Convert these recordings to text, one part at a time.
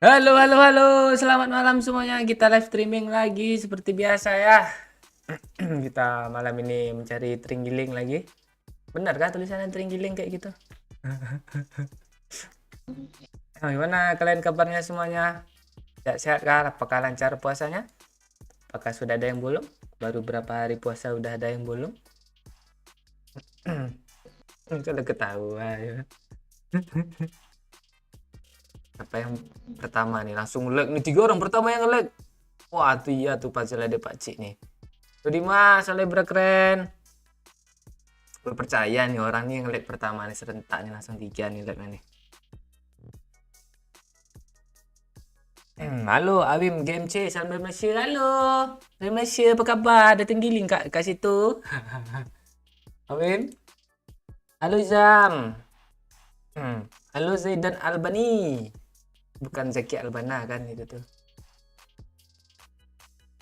Halo, halo, halo. Selamat malam semuanya. Kita live streaming lagi seperti biasa ya. Kita malam ini mencari terenggiling lagi. Benar kah tulisannya terenggiling kayak gitu? Gimana kalian kabarnya semuanya? Sehat-sehat kah? Apakah lancar puasanya? Apakah sudah ada yang bolong? Baru berapa hari puasa udah ada yang bolong? Sudah ketahuan ya. Apa yang pertama nih langsung lag nih, 3 orang pertama yang lag. Wah tuh iya tuh pasti ada Pakcik nih. Tuh Dimas, selebgram keren. Gue percaya nih orang nih yang lag pertama nih serentak nih langsung 3 nih lagnya nih. Halo Awim Game C, salam dari Malaysia. Halo dari Malaysia, apa kabar? Ada tenggiling kat situ. Awim. Halo Zam. Halo Zaidan Albani. Bukan Zaki Albana kan itu tuh.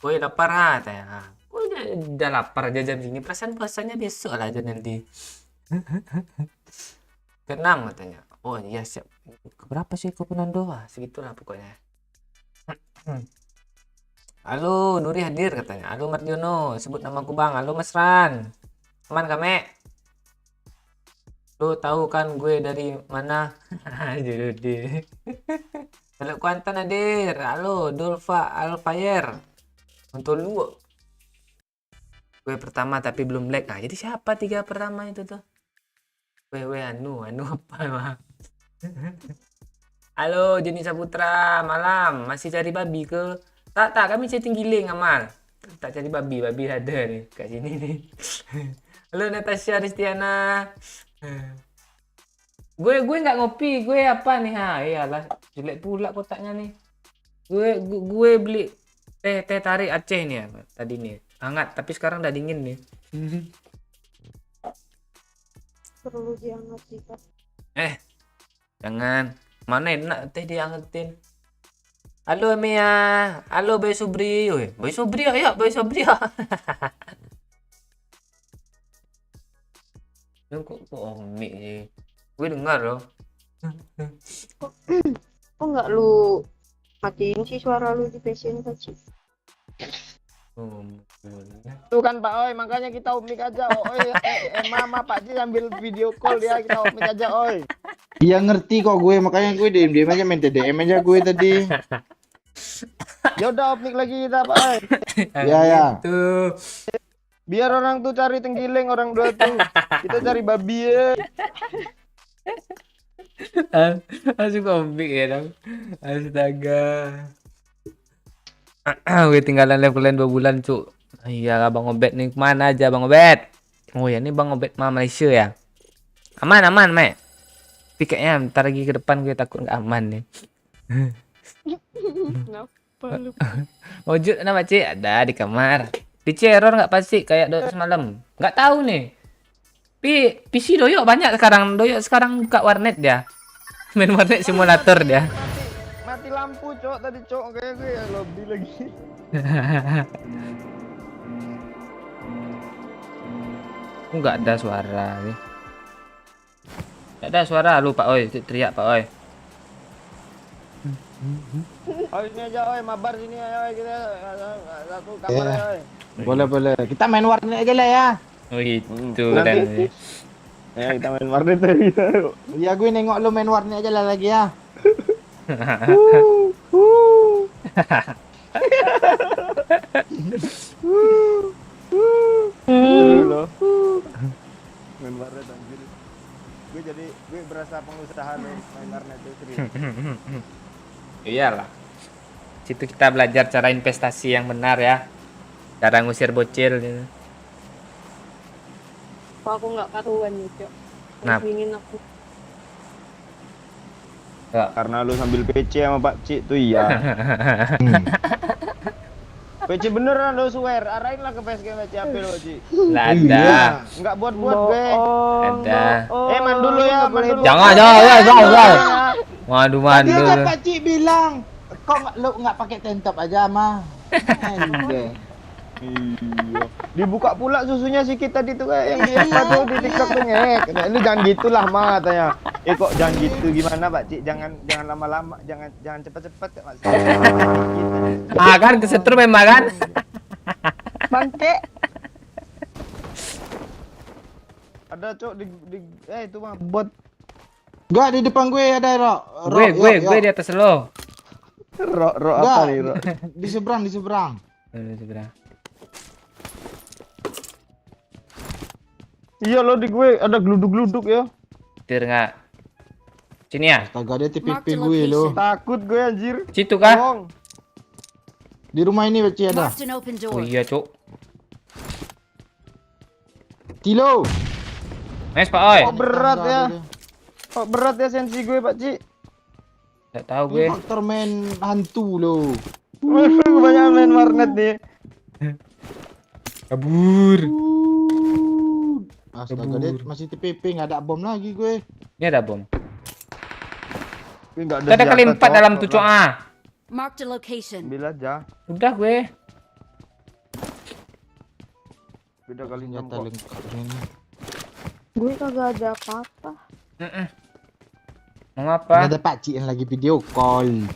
Woi lapar ha tanya. Oh udah lapar aja jam segini. Perasaan puasanya besok lah aja nanti. Ke-6 katanya. Oh iya siap. Keberapa sih kau Penando? Segitulah pokoknya. Halo Nuri hadir katanya. Halo Mardiono, sebut nama aku Bang. Halo Mas Ran. Aman kame? Lo tahu kan gue dari mana? Jadi. Halo Kuantan hadir. Halo Dolfa Alfire. Untuk lu gue pertama tapi belum black. Nah jadi siapa 3 pertama itu tuh? Wewe anu apa mah? Halo Jenny Saputra, malam masih cari babi ke? Tak kami chatting giling amal. Tak cari babi ada nih kat sini nih. Halo Natasha Ristiana. Gue nggak ngopi, gue apa nih iyalah jelek pula kotaknya nih. Gue beli teh tarik Aceh nih ya tadi nih, hangat tapi sekarang udah dingin nih. Perlu dihangat sih Kak. Jangan, mana enak teh diangetin. Halo Mia, halo Boy Subri. Boy Subri ya Boy Subri ya. Kok Omi sih, gue dengar loh. Kok nggak lu matiin sih suara lu di PC ini Kak? Tuh kan Pak Oi, makanya kita umik aja Oi. Mama Pak Ji ambil video call dia, kita umik aja Oi. Iya ngerti kok gue, makanya gue diem aja main TDM aja gue tadi. Ya udah umik lagi kita Pak Oi. Ya. Tuh. Biar orang tuh cari tenggiling, orang dua tuh. Kita cari babi ya. Langsung komik ya dong. Astaga. Gue tinggalan levelan 2 bulan cuk. Iya Bang Obet nih kemana aja Bang Obet? Oh ya ini Bang Obet mah Malaysia ya. Aman Mek. Tapi kayaknya ntar lagi ke depan gue takut nggak aman nih. Kenapa lu? Wujud nama Cik ada di kamar. Di error nggak pasti kayak doyok semalam. Nggak tahu nih. PC doyok banyak sekarang. Doyok sekarang buka warnet dia. Main warnet simulator dia. Mati lampu cok tadi cok, kayak gue ya lobby lagi. Nggak ada suara nih. Nggak ada suara lu Pak Oi. Teriak Pak Oi. Oi sini aja Oi, mabar sini aja Oi, kita satu kamar ya Oi. Boleh. Kita main warnet aja lah ya. Oh itu Nanti. dan Kita main warnet tadi. Iya gue nengok lo main warnet aja lah lagi ya. Loh. Main warnet anjir. Gue berasa pengusaha nih main warnet itu serius. Iyalah. Situ kita belajar cara investasi yang benar ya. Cara ngusir bocil gitu. Kok aku nggak karuan nih Cok? Kenapa? Ingin aku. Karena lu sambil PC sama Pak Cik tuh iya. PC beneran lu swear, arahin lah ke facecam PC HP lo Cik. Lah ada. Enggak buat-buat gue. Ada. Man dulu ya, man dulu. Jangan. Waduh Tadi mandul. aja Pak Cik bilang, kok lo nggak pakai tentop aja mah. Iya. Dibuka pula susunya si kita tadi tuh kayak yang di apa tuh di TikTok tuh ngek. Lu jangan gitulah mah katanya. Kok jangan gitu gimana Pak Cik? Jangan lama-lama, jangan cepat-cepat maksudnya. Makan kesetrum memang kan. Bangke. Ada cok di itu mah bot. Gak di depan gue ada Ro. Gue di atas lo. Ro Gak, apa nih Ro? di seberang. Seberang. Iya lo di gue ada geluduk-geluduk ya. Tir nggak? Sini ya. Astaga dia TPP gue lo. Takut gue anjir. Situ kah? Bohong. Di rumah ini Beci ada. Marked an open Oh door. iya cuk. Tilo. Nice Pak Oi. Kok berat ya? Kok berat ya sensi gue Pak Cik? Nggak tahu Gue gue. faktor main hantu lo. Kebanyakan main warnet nih. Kabur. Astaga dia masih TPP nggak ada bom lagi gue. Ini ada bom. Gue nggak Kita ada kali 4 dalam tuh cuk ah. Marked a location. Bila aja. Udah gue. Beda kali Senjata kok. lengkap ini. Gue kagak ada apa-apa. Mau apa? Ada Pakcik yang lagi video call.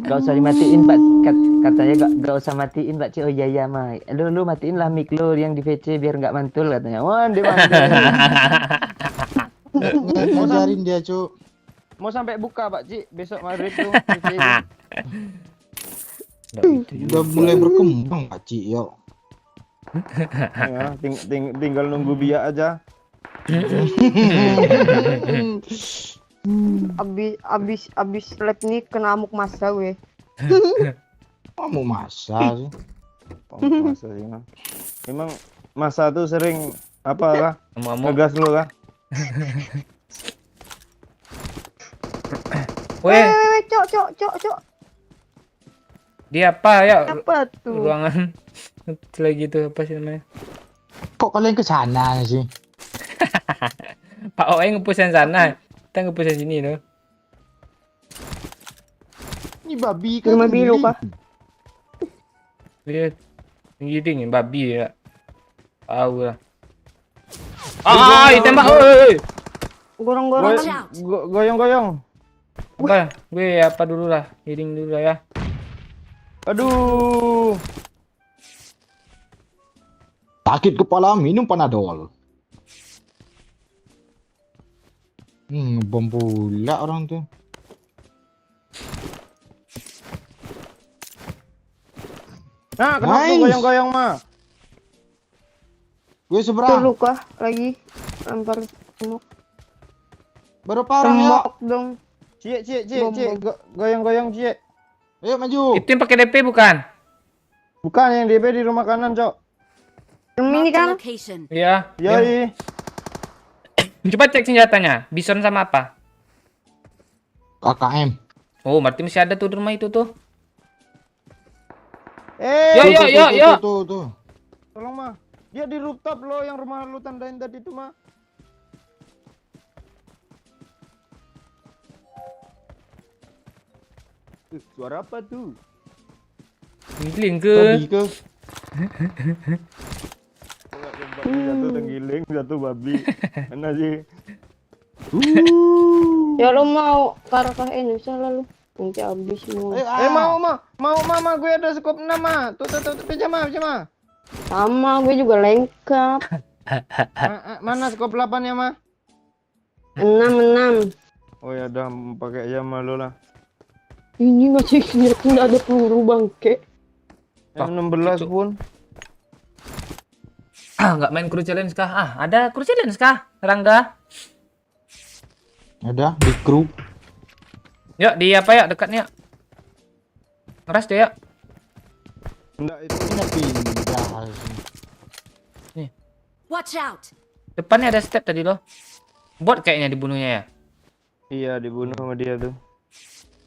Gak usah dimatiin Pak, katanya gak usah matiin Pak Cik. Oh iya mah lu matiin lah mic lu yang di VC biar nggak mantul katanya. Wah dia mantul. Ngajarin dia cuk. Mau sampai buka Pak Cik besok maghrib tuh. Udah mulai berkembang Pakcik yo. Ya, tinggal nunggu biak aja. Abis lab nih kena amuk masa gue. Kamu masa sih. Masa sih Mas. Emang masa tuh sering apa lah? Kamu Ngegas lu kah? Weh, Cok. dia apa ya? Apa tuh? Ruangan lagi gitu apa sih namanya? Kok kalian ke sana sih? Pak Oe ngepush yang sana. Kita ngepush yang sini loh. Ini babi kan? Rumah biru kah? Dia giring babi ya. Tahu lah. Ditembak oi. Gorong-gorong. Watch out. Goyong-goyong. Apa? Gue apa dulu lah. Giring dulu lah ya. Aduh. Sakit kepala minum panadol. Bom pula orang tuh. Nah, kenapa Nice. goyong-goyong mah? Gue Tuh seberang. luka lagi. Lempar semok. Berapa orang ya? Semok dong. Cie, Bom. goyong-goyong Cie. Ayo maju. Itu yang pakai DP bukan? Bukan yang DP di rumah kanan, Cok. Yang ini Marked a kan? location. Iya. Yoi. Coba cek senjatanya. Bison sama apa? KKM. Oh, berarti masih ada tuh di rumah itu tuh. Yo, Yo. Tuh. tolong mah. Dia di rooftop lo yang rumah lu tandain tadi tuh mah. Suara apa tuh? Giling ke? Babi ke? Satu tenggiling, satu babi. Mana sih? Ya lo mau ke arah Indonesia lalu. Nanti habis semua. Ayo, Mau mama gue ada skop 6 mah. Tuh pijama. Sama gue juga lengkap. Mana skop 8 ya mah? 6. Oh ya udah pakai aja mah lo lah. Ini masih senjata nggak ada peluru bangke. Yang 16 pun. Nggak main crew challenge kah? Ada crew challenge kah? Rangga? ada di grup. Yuk, di apa ya dekatnya? Ngeras deh ya. Enggak itu. Ini pindah sih. Watch out. Depannya ada step tadi loh. Bot kayaknya dibunuhnya ya. Iya dibunuh sama dia tuh.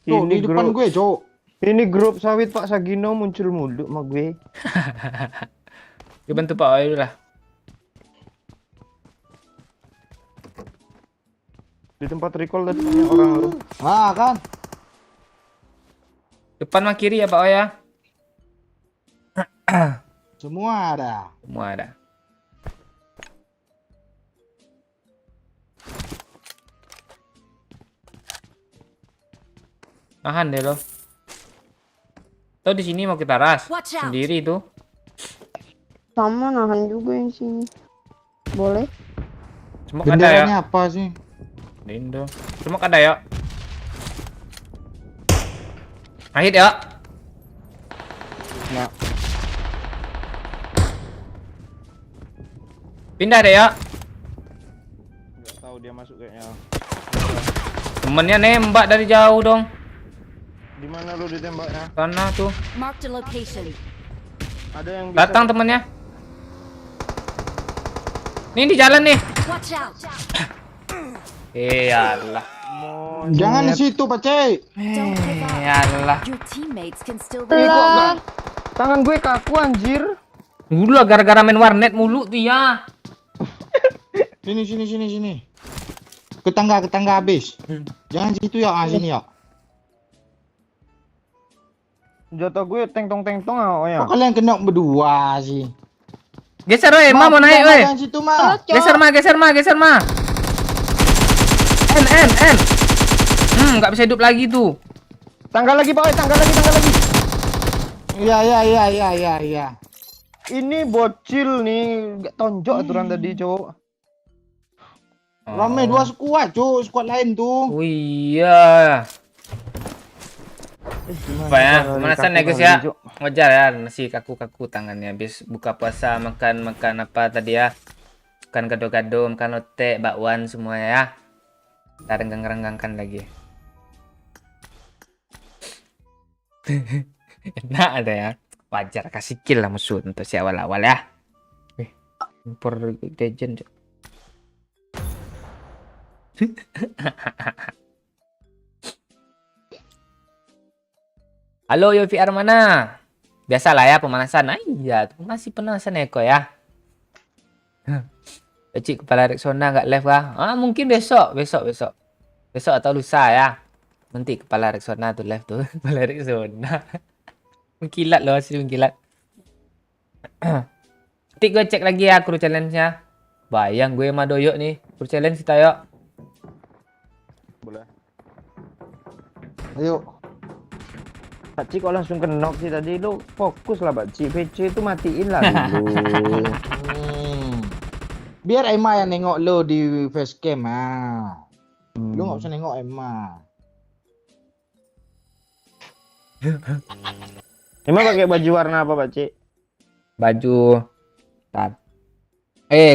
Tuh di depan gue, Cok. Ini grup sawit Pak Sagino muncul mulu sama gue. Gue bantu Pak Oi dulu lah. Di tempat recall tadi banyak orang lu. Ah kan. Depan mah kiri ya Pak Oi ya. Semua ada. Semua ada. Nahan deh lo. Tuh di sini mau kita ras Watch out. sendiri tuh. Sama nahan juga yang sini. Boleh? Semua ada ya. Benderanya apa sih? Indo. Semua ada ya. Ahit ya. Nah, Pindah deh ya. nggak tahu dia masuk kayaknya. Temennya nembak dari jauh dong. Di mana lu ditembaknya? Sana tuh. Marked a location. Ada yang bisa Datang temennya. Nih di jalan nih. Watch out. Iyalah. Jangan di situ, Pak Cek. Don't give up. Iyalah. Your teammates can still Eh, kok be. nggak? Tangan gue kaku anjir. Dulu lah gara-gara main warnet mulu tuh ya. Sini. Ke tangga habis. Jangan situ ya, sini ya. Jatuh gue teng-tong oh ya. Kok kalian kena berdua sih? Geser weh, Ma mau naik weh. Jangan situ, Ma. Geser ma. N. Nggak bisa hidup lagi tuh. Tangga lagi, Pak. Tangga lagi. Iya. Ini bocil nih, nggak tonjok aturan tadi, Cok. Rame 2 skuad, Cuk. Skuad lain tuh. Oh iya. Apa ya? Pemanasan ya guys ya. Wajar ya, masih kaku-kaku tangannya. Habis buka puasa makan apa tadi ya? Makan gado-gado, makan lotek, bakwan semua ya. Kita renggang-renggangkan lagi. Enak ada ya. Wajar kasih kill lah musuh untuk si awal-awal ya. Impor legend. Halo Yofi Armana. Biasalah ya pemanasan. Ah, iya, masih pemanasan Eko ya. Cik kepala Rexona nggak live kah? Ah, mungkin besok atau lusa ya. Nanti kepala Rexona tuh live tuh. Kepala Rexona. Mengkilat loh, asli mengkilat. Nanti gue cek lagi ya kru challenge-nya. Bayang gue sama Doyok nih. Kru challenge kita yuk. Boleh. Ayo. Pak Cik kok langsung kenok sih tadi, lu fokus lah Pak Cik. PC itu matiin lah dulu. Biar Emma yang nengok lo di facecam ah. Lu nggak usah nengok Emma. Emang pakai baju warna apa Pak Cik? Baju. Tar.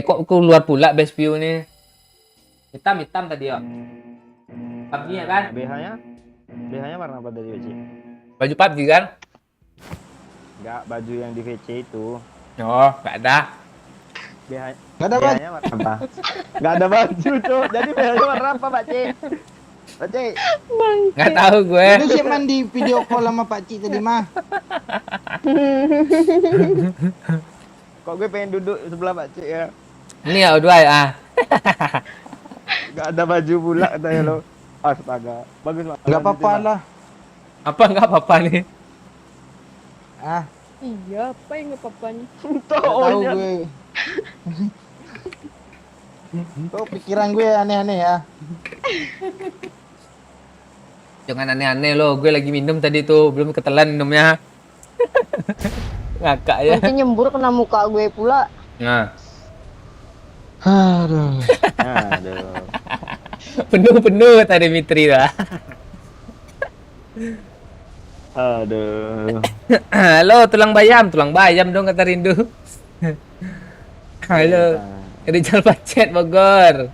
Kok keluar pula best view nih? Hitam tadi ya. PUBG ya kan? BH-nya warna apa tadi Pak Cik? Baju PUBG kan? Enggak, baju yang di VC itu. Oh, nggak ada. Nggak ada baju. BH-nya warna apa? Enggak ada baju, Cuk. Jadi BH-nya warna apa, Pak Cik? Pak Cik. Nggak tahu gue. Lu siap mandi video call sama Pak Cik tadi mah. Kok gue pengen duduk sebelah Pak Cik ya? Ini ya O2 ya. Enggak ada baju pula katanya lo. Astaga. Bagus Pak. Nggak apa-apa lah. Apa nggak apa-apa nih? Ah, Iya, apa yang ngepapan? nggak tahu gue. Tuh pikiran gue aneh-aneh ya. Jangan aneh-aneh lo. Gue lagi minum tadi tuh, belum ketelan minumnya. Ngakak ya. Nanti nyembur kena muka gue pula. Nah, Aduh. Aduh. penuh tadi Mitri lah. Aduh. Halo, tulang bayam dong kata Rindu. Halo, Rizal Pacet Bogor.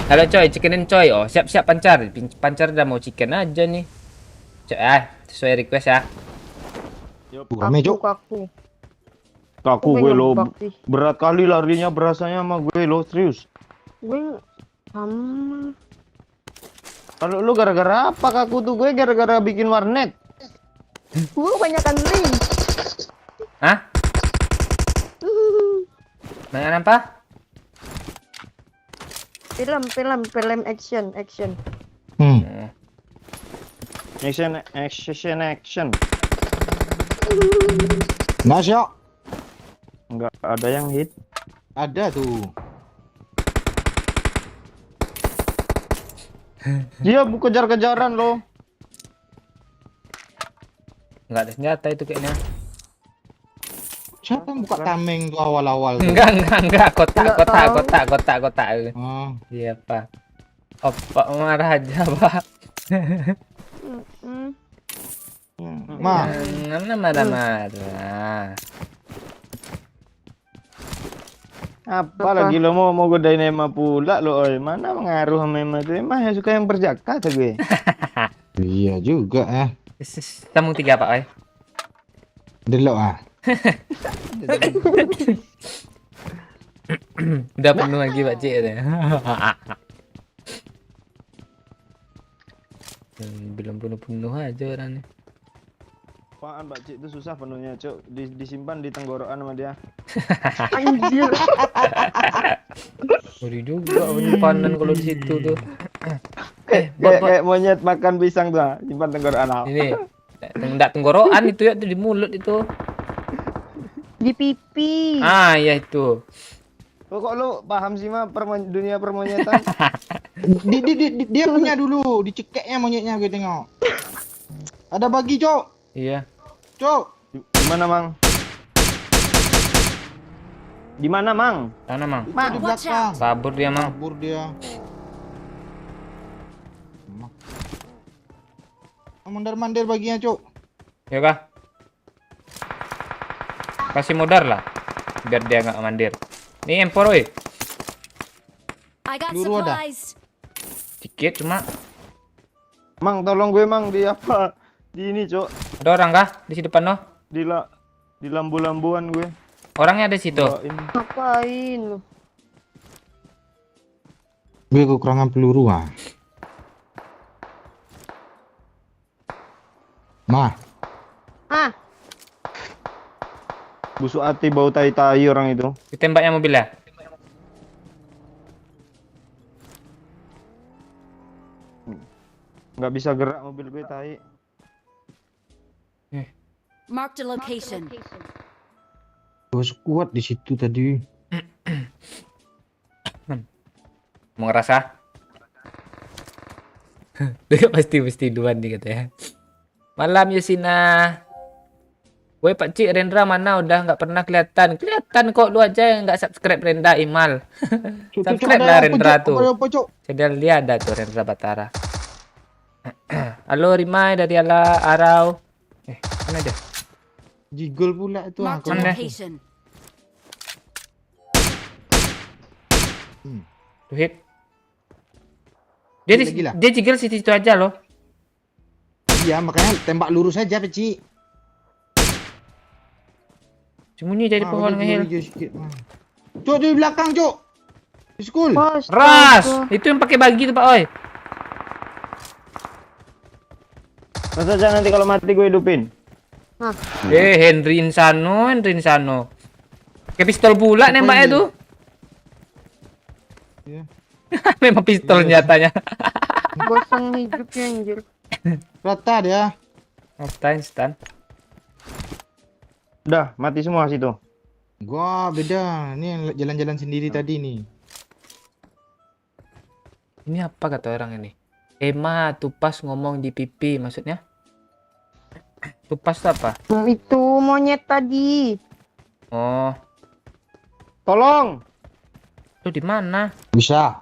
Halo coy, chickenin coy. Oh, siap pancar. Pancar udah mau chicken aja nih. Coy, sesuai request ya. Rame, Cuk. Kaku. Kaku Gue gue lo. ngebug sih. Berat kali larinya berasanya sama gue lo, serius. Gue sama. Kalau lu gara-gara apa kaku tuh? Gue gara-gara bikin warnet. Gue kebanyakan ring. Hah? Banyak apa? Film action. Action. Nice ya. Enggak ada yang hit. Ada tuh. Dia kejar-kejaran loh. Enggak ada senjata itu kayaknya. Siapa yang buka tameng tuh awal-awal tuh? Enggak. Nggak tahu. Kotak. Oh, Iya, Pak. Opak marah aja, Pak. Mm. Ma, Jangan marah-marah. Apa lagi lo mau godain Emma pula lo, oi. Mana mengaruh sama Emma tuh? Emma yang suka yang berjakat tuh gue. iya juga ya. Sambung 3, Pak, oi. Delok ah. Udah penuh lagi, Pak Cik. Belum penuh aja orangnya. Apaan Pak Cik itu susah penuhnya, Cuk. Disimpan di tenggorokan sama dia. Anjir. Ngeri juga penyimpanan kalau di situ tuh. Kayak monyet makan pisang tuh, simpan tenggorokan. Ini enggak tenggorokan itu ya, tuh di mulut itu. Di pipi. Ah, ya itu. Kok lu paham sih mah dunia permonyetan? Dia punya dulu, dicekeknya monyetnya gue tengok. Ada bagi, Cok. Iya. Cok. Di mana, Mang? Di mana, Mang? Sana, Mang. Di Watch belakang. Kabur dia, Mang. Kabur dia. Mandar-mandar baginya, Cok. Ya kah? Kasih modar lah. Biar dia nggak mandir. Nih M4, woi. I got Peluru ada? supplies. Dikit cuma. Mang, tolong gue, Mang, di apa? Di ini, Cuk. Ada orang kah di sini depan, no? Di lambu-lambuan gue. Orangnya ada di situ. Bawain. Ngapain lu? Gue kekurangan peluru ah. Ma, Ah, Busuk hati bau tai-tai orang itu. Ditembaknya mobil ya? Nggak bisa gerak mobil gue tai. Marked a location. gue kuat di situ tadi. Mau ngerasa? Dia pasti duluan nih katanya. Malam Yusina. Woi Pak Cik, Rendra mana udah nggak pernah kelihatan. Kelihatan kok, lu aja yang nggak subscribe Rendra Imal. Subscribe lah Rendra tuh. Saya lihat ada tuh Rendra Batara. Halo Rimai dari Arau. Mana dia? Jigol pula itu ah. Marked a Mana? location. Tuh hit. Dia Gila. dia jiggle situ aja loh. Iya, makanya tembak lurus aja, Peci. Sembunyi dari pohon ngehil. Cok, di belakang, Cok. Di school. Ras, itu yang pakai bagi tuh Pak Oi. Masa aja nanti kalau mati gue hidupin. Henry Insano. Kayak pistol pula Apa nembaknya ini? tuh. Iya. Memang pistol nyatanya. bosan hidupnya anjir. Rata dia. Instan. Udah, mati semua situ. Gua beda. Ini jalan-jalan sendiri tadi nih. Ini apa kata orang ini? Emma Tupas ngomong di pipi, maksudnya? Tupas apa? Itu monyet tadi. Oh, Tolong. lu di mana? Bisa.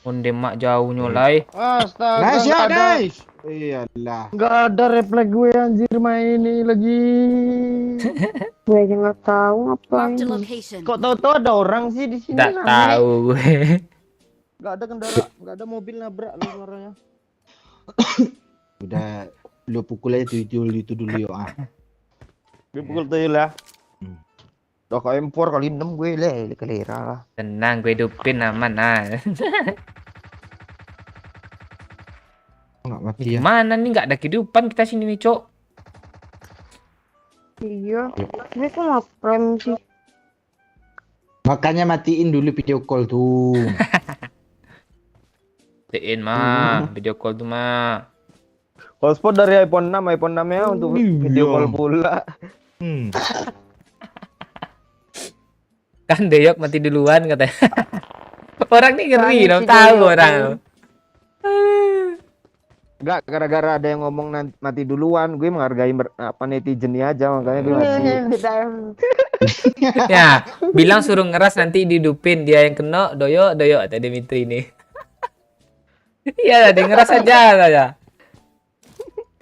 Onde mak jauh nyolai. Astaga. Nice ya, nggak ada. guys. Iyalah. Nggak ada refleks gue anjir main ini lagi. Gue aja nggak tahu ngapain. Marked a location. Kok tahu-tahu ada orang sih di sini? Nggak rame. tahu gue. Nggak ada kendara, nggak ada mobil nabrak lu suaranya. Udah lu pukul aja itu dulu yuk ah. Gue pukul tuyul ya. Hmm. Udah kau M4 kali 6 gue kelera lah. Tenang, gue hidupin aman ah. Enggak mati ya. Gimana nih nggak ada kehidupan kita sini nih, Cok. Iya. Gue kok ngapain sih? Makanya matiin dulu video call tuh. Matiin mah, video call tuh mah. Hotspot dari iPhone 6 nya untuk Iya. video call pula. Kan Deyok mati duluan katanya. Orang nih ngeri Soalnya dong, si tahu Deyok orang. tuh. Enggak, gara-gara ada yang ngomong mati duluan, gue menghargai netizen aja, makanya gue mati. Ya, bilang suruh ngeras nanti dihidupin, dia yang kena Doyok kata Dimitri nih. Iya, dia ngeras aja saja.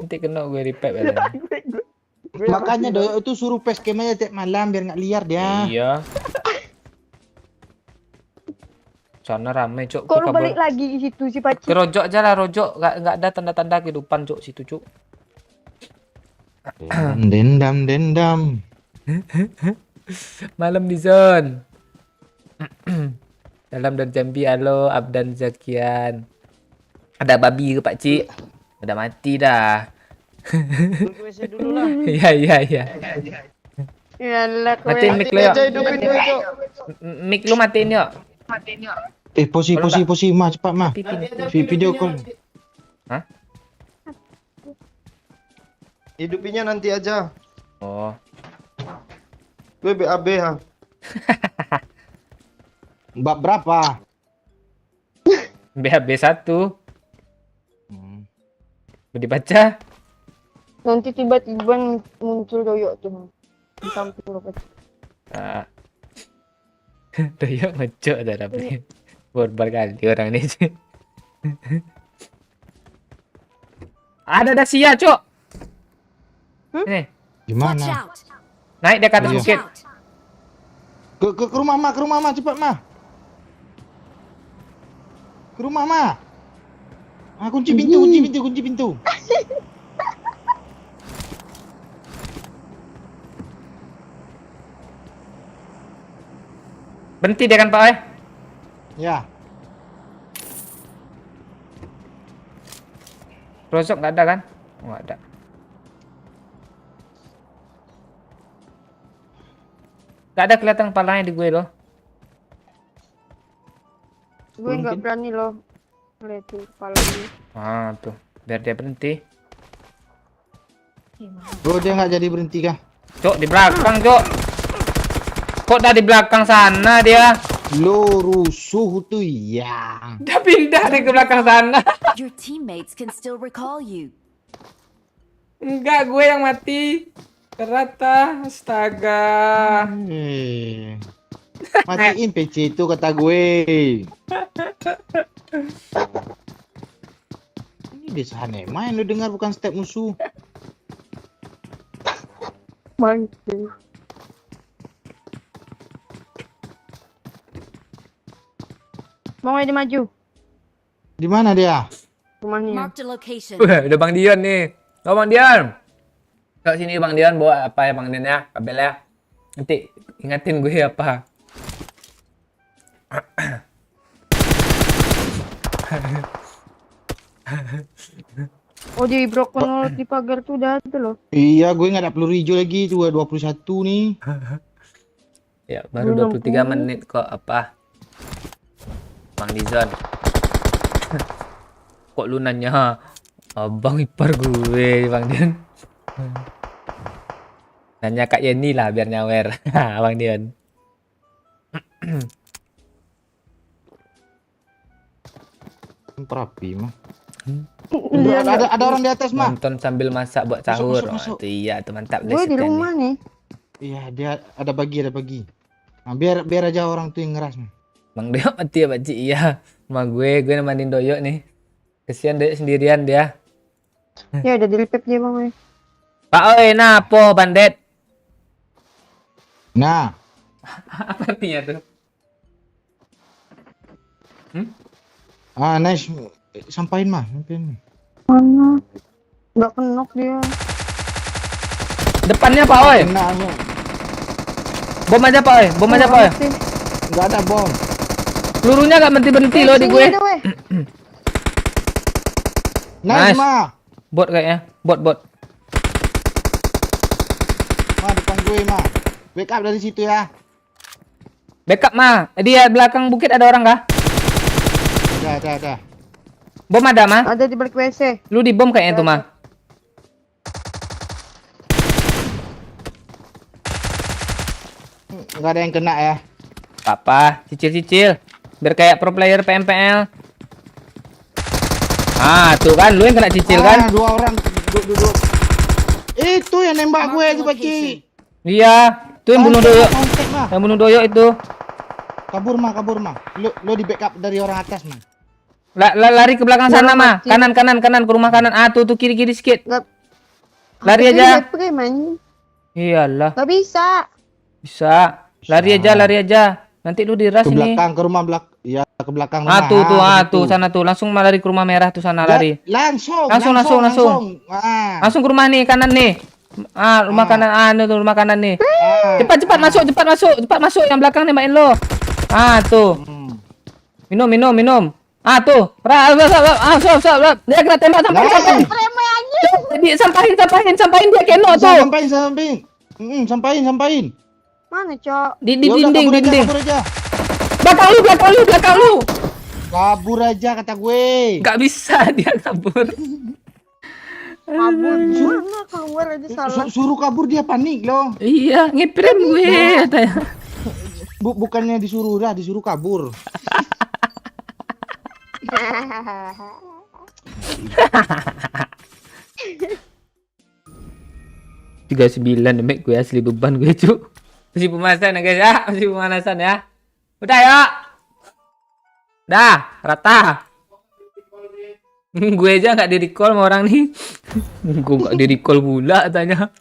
Nanti kena gue repack katanya. Makanya Doyok itu suruh facecam aja tiap malam biar nggak liar dia. Iya. Sana rame, Cuk. Kok lu balik lagi di situ si Paci? Ke rojok aja lah, rojok. Nggak ada tanda-tanda kehidupan, Cuk, situ, Cuk. Dendam. Malam di zone. Salam dari Jambi, halo Abdan Zakian. Ada babi ke Pak Cik? Udah mati dah. Gue WC dulu lah. Iya. Yalah kowe. Matiin mic lu yuk. Aja hidupin gue, Cok. Mic lu matiin yuk. Posi mah cepat mah. Video call. Hidupinnya nanti aja. Oh. Gue BAB ha. Bab berapa? BHB 1. Mau dibaca? Nanti tiba-tiba muncul Doyok tuh. Di samping lu Paci. Ah. Doyok ngecok dah tapi. Borbar kali orang ini. Ada Sia, Cok. Ini. Watch Gimana? out! Naik dia ke atas Iya. bukit. Ke rumah mah cepat mah. Ke rumah mah. Kunci pintu. Berhenti dia kan, Pak, Ya. Rosok nggak ada kan? Oh, nggak ada. Nggak ada kelihatan kepalanya di gue loh. Gue nggak berani loh ngeliatin kepalanya. Ah, tuh. Biar dia berhenti. Oh dia nggak jadi berhenti kah? Cok, di belakang, Cok. Kok dah di belakang sana dia? Lo rusuh tuh ya. Udah pindah di ke belakang sana. Your teammates can still recall you. Enggak, gue yang mati. Ternyata, astaga. Matiin PC itu kata gue. Ini desa main lu dengar bukan step musuh. Mancing. Mau nggak dia maju? Di mana dia? Rumahnya. Marked a location. Udah Bang Dion nih. Oh, Bang Dion. Ke sini Bang Dion bawa apa ya Bang Dion ya? Kabel ya. Nanti ingatin gue apa. Oh di broken wall di pagar tuh udah ada loh. Iya, gue nggak ada peluru hijau lagi. Tuh 21 nih. Ya, baru 23 menit kok apa. Bang Dizon. Kok lu nanya abang ipar gue, Bang Dion. Nanya Kak Yeni lah biar nyawer. Bang Dion. Terapi mah. Ada orang di atas mah. Nonton sambil masak buat sahur. Masuk. Oh, itu iya, tuh mantap Gue di rumah nih. Iya, dia ada bagi. Nah, biar aja orang tuh yang ngeras mah. Bang Doyok mati ya, Pakcik. Iya. Sama gue nemenin Doyok nih. Kesian Doyok sendirian dia. Ya udah di repack dia bang. Pak oi, napo bandet? Nah, Apa artinya tuh? nice. Sampain mah. Mana? Nggak kenok dia. Depannya Pak oi. Nah, Bom aja Pak oi. Bom aja Pak oi. nggak ada bom. Pelurunya gak berhenti-berhenti loh di gue. Nice, Nice. mah. Bot kayaknya. Bot. Mah depan gue mah. Wake up dari situ ya. Backup mah. Dia belakang bukit ada orang kah? Ada. Bom ada mah? Ada di balik WC. Lu di bom kayaknya tuh mah. Nggak ada yang kena ya. Apa? Cicil-cicil. Biar kayak pro player PMPL. Ah, tuh kan lu yang kena cicil kan? Dua orang duduk. Itu yang nembak gue itu Pakcik. Iya, tuh yang bunuh Doyok. Kontek mah. Yang bunuh Doyok itu. Kabur mah. Lo di backup dari orang atas mah. Lari ke belakang sana mah. Kanan ke rumah kanan. Ah, tuh kiri sikit. Gak. Lari aja. Iyalah, Gak bisa. bisa. Lari aja. Nanti lu diras Ke ini. belakang ke rumah ya ke belakang Ah, rumah. tuh sana tuh. Langsung lari ke rumah merah tuh sana lari. Langsung. Langsung ke rumah nih kanan nih. Ah, rumah kanan. Ah, itu tuh rumah kanan nih. Cepat masuk yang belakang nembakin lo. Ah, tuh. Minum. Ah, tuh. Stop. Dia kena tembak sampahin dia keno tuh. Sampain. Mana, Cok? Di Ya udah, dinding. Kabur aja. Belakang lu. Kabur aja kata gue. Gak bisa dia kabur. Kabur. Mana keluar aja salah. Suruh kabur dia panik loh. Iya, ngeprem gue katanya. Bukannya disuruh kabur. 39 demek gue asli beban gue cu. Masih pemanasan ya guys ya, masih pemanasan ya. Udah ya. Dah, rata. Gue aja nggak di recall sama orang nih. Gue nggak di recall pula tanya.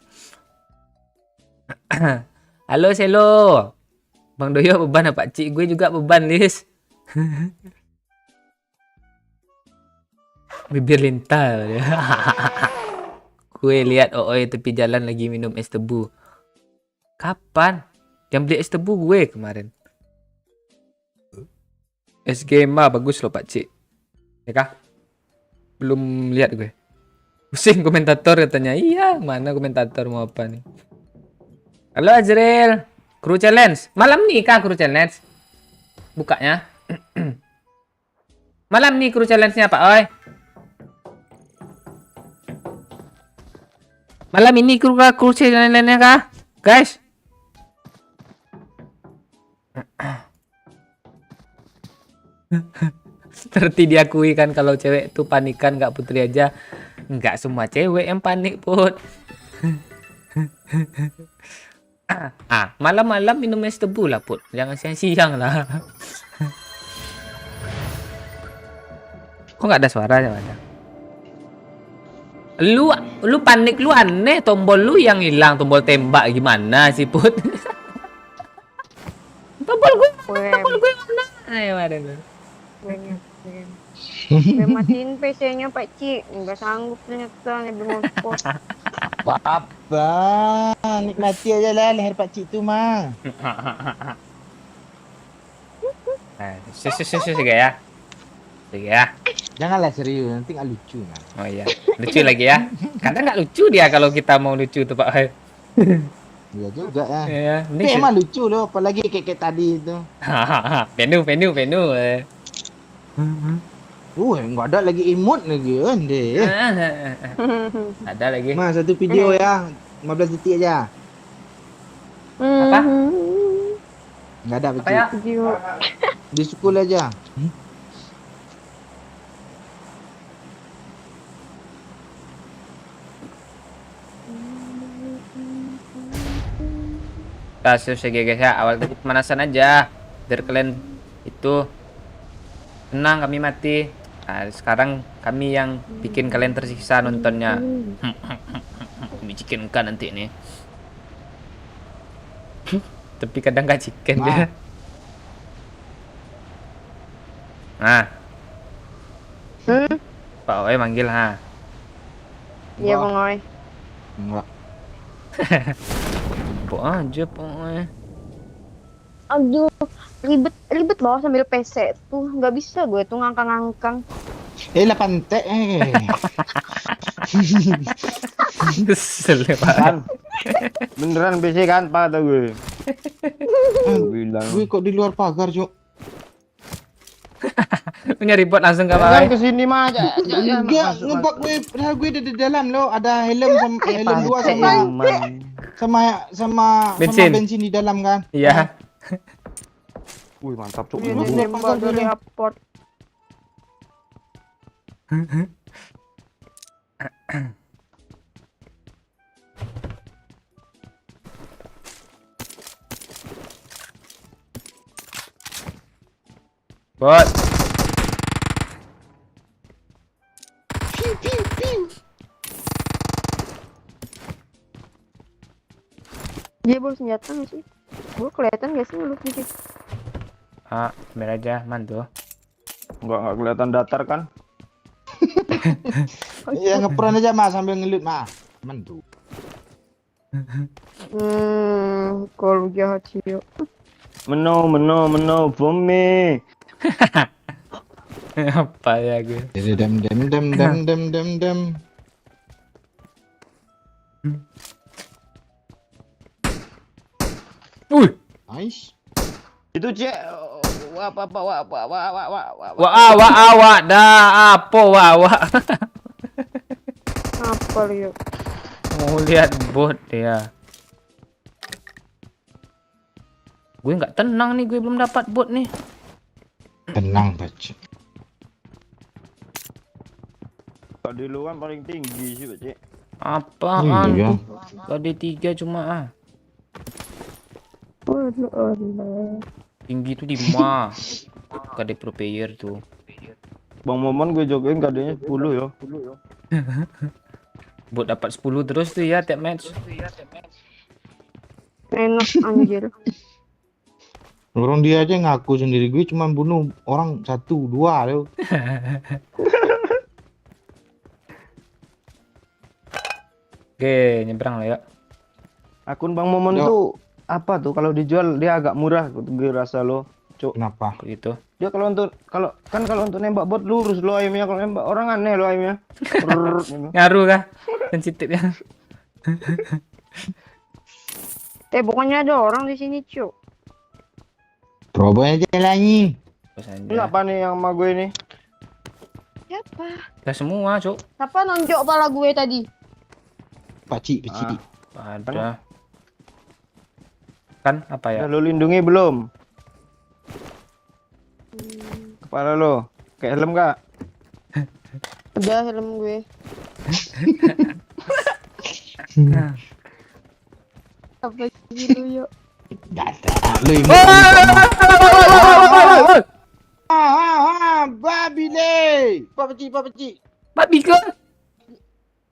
Halo Selo. Bang Doyo beban apa Cik? Gue juga beban Lis. Bibir lintal ya. Gue lihat Oi tepi jalan lagi minum es tebu. Kapan? Yang beli es tebu gue kemarin. Es Gema bagus loh Pak Cik. Ya kah? Belum lihat gue. Pusing komentator katanya. Iya, mana komentator mau apa nih? Halo Azril. Crew challenge. Malam nih kah crew challenge? Bukanya. Malam nih crew challenge-nya Pak Oi. Malam ini crew challenge-nya kah? Guys. Seperti diakui kan kalau cewek tuh panikan, nggak Putri aja. Nggak semua cewek yang panik Put. Malam-malam minum es tebu lah Put. Jangan siang-siang lah. Kok nggak ada suaranya ada? Lu panik, lu aneh. Tombol lu yang hilang, tombol tembak gimana sih Put? Tombol gue mana? Ayo ada lu. Gue matiin PC-nya Pak Cik. Nggak sanggup ternyata lebih ngompor. Apa? Nikmati aja lah leher Pak Cik tu mah. Sige ya. Janganlah serius, nanti nggak lucu nah. Oh iya, lucu lagi ya. Kadang nggak lucu dia kalau kita mau lucu tuh Pak. Iya juga ya. Iya, Tapi emang lucu loh, apalagi kayak tadi itu. Penu. Nggak ada lagi emote lagi kan deh. Ada lagi. Mas satu video ya, 15 detik aja. Apa? Nggak ada Apa ya? Pakcik. Di school aja. Kasus ya guys ya, awal tadi pemanasan aja biar kalian itu tenang, kami mati. Nah, sekarang kami yang bikin kalian tersiksa nontonnya. Kami chicken kan nanti nih. Tapi kadang gak chicken dia. Nah. Pak Oi manggil ha. Iya Bang Oi. Enggak. Aja Pak. Aduh, ribet bawa sambil PC tuh. Nggak bisa gue tuh ngangkang-ngangkang. Lah pantek Kesel ya Pak. Kan beneran PC kan Pak kata gue. Bilang Gue kok di luar pagar, Cok. Punya ribut langsung ke Jangan bawah. kesini mah aja. Enggak, ngebak gue, padahal gue ada di dalam lo, ada helm sama helm dua Pakai sama iman. sama Bensin. bensin di dalam kan. Iya. Wih mantap cuk. Dia Lu nembak pasang dari dulu. aport. Bot. Dia bawa senjata nggak sih? Gue kelihatan gak sih lu dikit? Ah, ambil aja, mantu. Enggak kelihatan datar kan? Ya ngeperan aja mah sambil ngelut mah. Mantu. Kalau jahat sih yuk. Meno bome. Apa ya gue? Dem dem dem dem dem dem dem. Nice. Itu cek. Wah. Wah, dah apa wah. Apa lu yuk? Mau lihat bot dia. Gue nggak tenang nih, gue belum dapat bot nih. Tenang baca. Tadi lu kan paling tinggi sih, Cek. Apaan Iya. tuh? KD3 cuma Allah. tinggi tuh 5. KD pro player tuh. Bang Momon gue jogein kadenya 10 ya. Bot dapat 10 terus tuh ya tiap match. Enak anjir. Orang dia aja ngaku sendiri, gue cuma bunuh orang 1, 2 lo. Oke, nyebrang lah ya. Akun Bang Momon Yo. tuh apa tuh kalau dijual dia agak murah gue rasa lo. Cuk. Kenapa? Begitu. Dia kalau untuk nembak bot lurus lo aimnya, kalau nembak orang aneh lo aimnya. Brrrr, gitu. Ngaruh kah? Sensitif ya. Pokoknya ada orang di sini cu. Coba aja lagi. Terus Ini aja. apa nih yang sama gue ini? Siapa? Udah semua, Cuk. Siapa nonjok kepala gue tadi? Pacik. Ada. Kan apa ya? Udah lo lindungi belum? Kepala lo. Kayak helm gak? Udah helm gue. Apa sih lu yuk? Lu ini. Babi le. Pacik. Babi ke?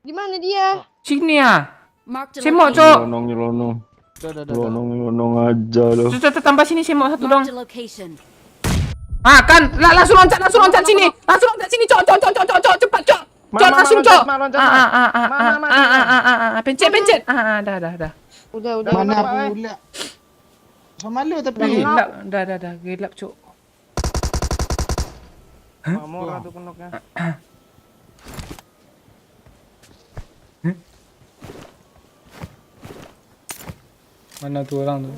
Di mana dia? Sini ya. Marked a Semok, location. Cuk. Nyelonong aja lo. Terus tambah sini semok satu dong. Marked a location. Ah kan, langsung loncat sini. Langsung loncat sini, Cok. Cepat, Cok. Cok, langsung, Cok. Pencet. Dah. Udah. Mana pula? Sama lu tapi. Gelap, dah. Gelap, Cok. Mamora tuh kenoknya. Mana tuh orang tuh?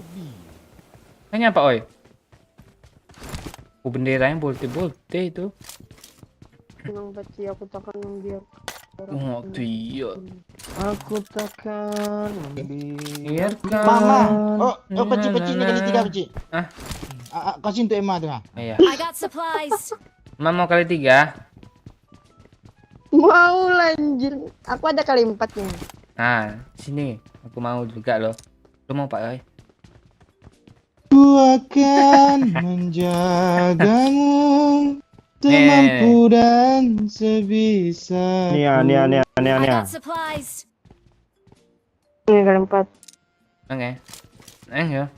Tanya apa, oi? Oh, bendera yang bolte itu. Senang baci aku takkan membiarkan Oh, tuh iya. Aku takkan Biarkan. Mama. Oh pacik ni kali 3 pacik. Ah. Kasih untuk Emma tu ah. Iya. I got supplies. Mama mau kali 3. Mau lanjut. Aku ada kali 4 nih. Nah, sini. Aku mau juga loh. Lu mau Pak, oi? Ku akan menjagamu semampu dan sebisa. Nia. I got supplies. Ini kali 4. Oke. Ya.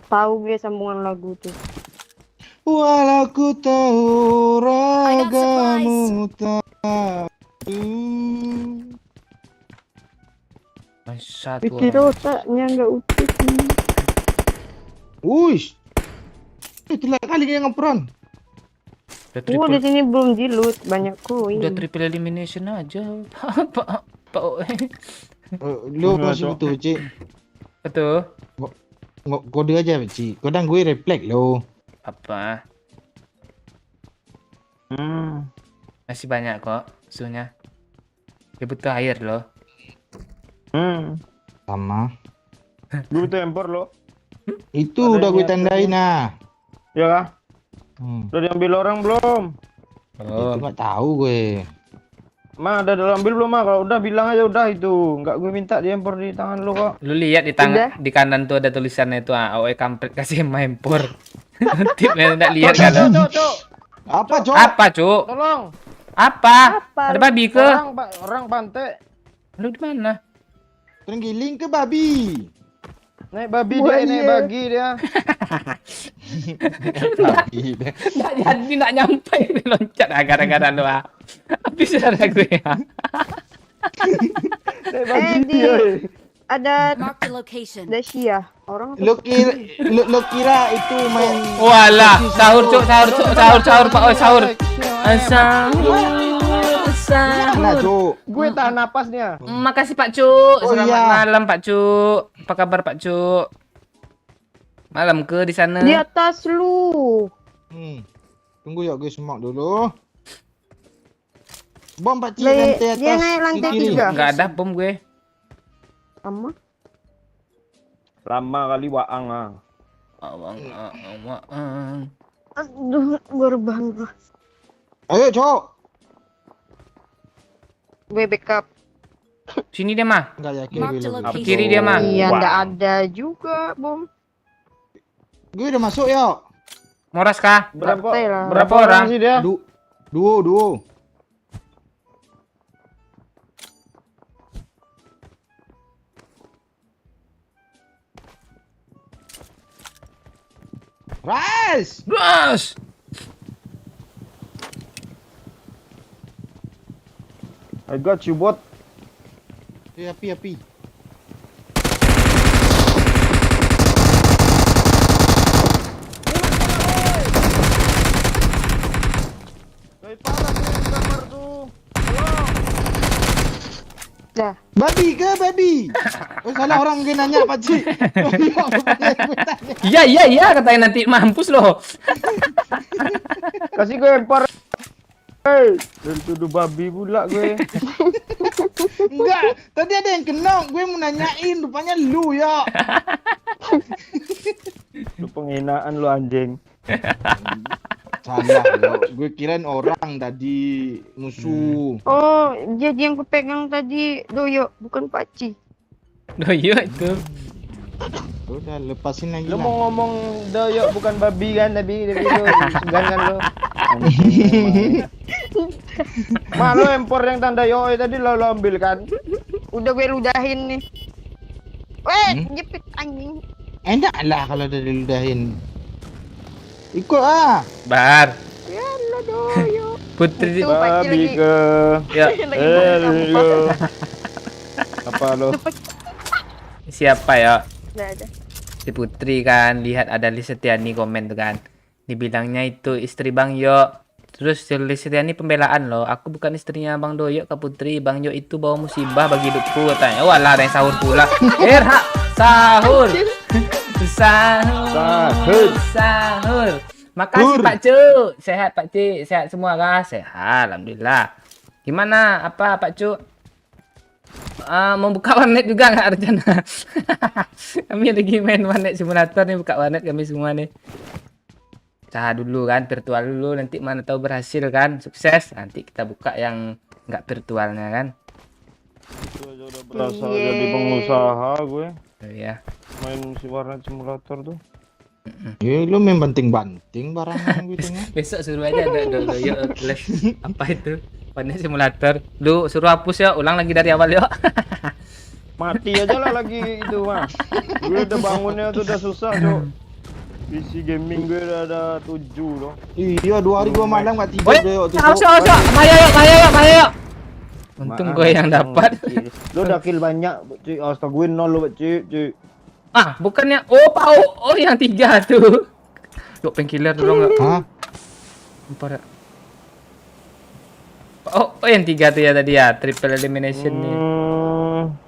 Tahu gue sambungan lagu tuh. Walau ku tahu I got ragamu tahu. Satu Pikir orang. otaknya nggak utuh nih. Uish. Itulah kali dia ngeperan. Udah Di triple, sini belum dilut banyak koin. udah triple elimination aja. Pak, oi. Lu masih betul cik. Betul. Kode aja cik. Kadang gue refleks lo. Apa? Masih banyak kok susunya. Dia butuh air loh. Sama. Gue butuh empor lo. Itu udah gue Adanya tandain nah. Ya kah? Hmm. Udah diambil orang belum? Itu nggak tahu gue. Ma, ada diambil belum ma? Kalau udah bilang aja udah itu. Nggak gue minta di empor di tangan lo kok. Lu lihat di tangan di kanan tuh ada tulisannya itu AOE kampret kasih empor. Tipnya enggak lihat kan? Cok. Apa, Cok? Apa, Cuk? Tolong. Apa? Apa? Ada babi ke? Orang pantai. Lu di mana? Terenggiling ke babi. Naik babi Wah, dia, naik iya. bagi dia. Babi. Enggak jadi enggak nyampe loncat gara-gara lu ah. Habis ada gue ya. Naik bagi di dia. ada Marked a location. Dacia orang Lo kira itu main Walah, sahur Cuk, sahur Pak, oh sahur. Sahur. mana, Cok? Gue tahan napasnya. Makasih Pak Cuk. Oh, Selamat iya. malam Pak Cuk. Apa kabar Pak Cuk? Malam ke di sana. di atas lu. Tunggu ya gue semak dulu. Bom Pak Cik Le- lantai atas. dia naik lantai ke kiri. tiga. Enggak ada bom gue. Sama. Lama kali waang ah. Awang. Aduh, berbahan gua. Ayo, Cok. Gue backup. Sini dia mah. Enggak yakin Mark gue the lagi. location. Kiri dia mah. Iya, Wah. ndak ada juga bom. Gue udah masuk ya. Moras kah? Berapa Partai lah. berapa Berapa orang orang? sih dia? Duo. Rise! Bos. I got you bot. Api. Kayak parah tuh di kamar tuh. Dah. Babi ke babi? Oh salah orang gue nanya Pak Cik. Iya katanya nanti mampus loh. Kasih gue empor. Hei, dan tuduh babi pula gue. Enggak, tadi ada yang kena. Gue mau nanyain, rupanya lu ya. Lu penghinaan lu anjing. Salah lo. Gue kirain orang tadi musuh. Oh, jadi yang kupegang tadi Doyo, bukan Paci. Doyo itu. Udah lepasin lagi Lu lah. mau ngomong doyok bukan babi kan tapi lu segan kan lu. Ma lu empor yang tanda yoi tadi lo ambil kan? Udah gue ludahin nih. Jepit anjing. Enak lah kalau udah diludahin. Ikut ah. Bar. Ya lo Doyo. Putri. Itu Paci Babi lagi. ke. Ya. Lagi ngomong sama Apa lo? Siapa ya? Nggak ada. Si Putri kan, lihat ada Lisetiani komen tuh kan. Dibilangnya itu istri Bang Yo. Terus si Lisetiani pembelaan loh. Aku bukan istrinya Bang Doyo Kak Putri. Bang Yo itu bawa musibah bagi hidupku katanya. Walah ada yang sahur pula. Erha sahur. Sahur. Makasih Pak Cuk. Sehat Pak Cik. Sehat semua kah? Sehat alhamdulillah. Gimana? Apa Pak Cuk? Mau buka warnet juga nggak rencana? Kami lagi main warnet simulator nih, buka warnet kami semua nih. Usaha dulu kan, virtual dulu, nanti mana tahu berhasil kan, sukses. Nanti kita buka yang nggak virtualnya kan. Itu aja udah berasa Iya. jadi pengusaha gue. Oh, ya. Main si warnet simulator tuh. Ya lu main banting-banting barang gue tengok. Besok suruh aja do yuk les apa itu warnet simulator. Lu suruh hapus ya, ulang lagi dari awal yuk. Mati aja lah lagi itu mah. Gue udah bangunnya tuh udah susah tuh. PC gaming gue udah ada 7 loh. Iya 2 hari 2 malam gak tidur Woi, deh waktu usah. Maya yuk. Untung gue yang dapat. Lu udah kill banyak, cuy. Astaga gue 0 lo, cuy. Ah, bukannya oh yang 3 tuh. Yuk painkiller dulu enggak? Hah? Empor ya. Oh yang 3 tuh ya tadi ya, triple elimination nih.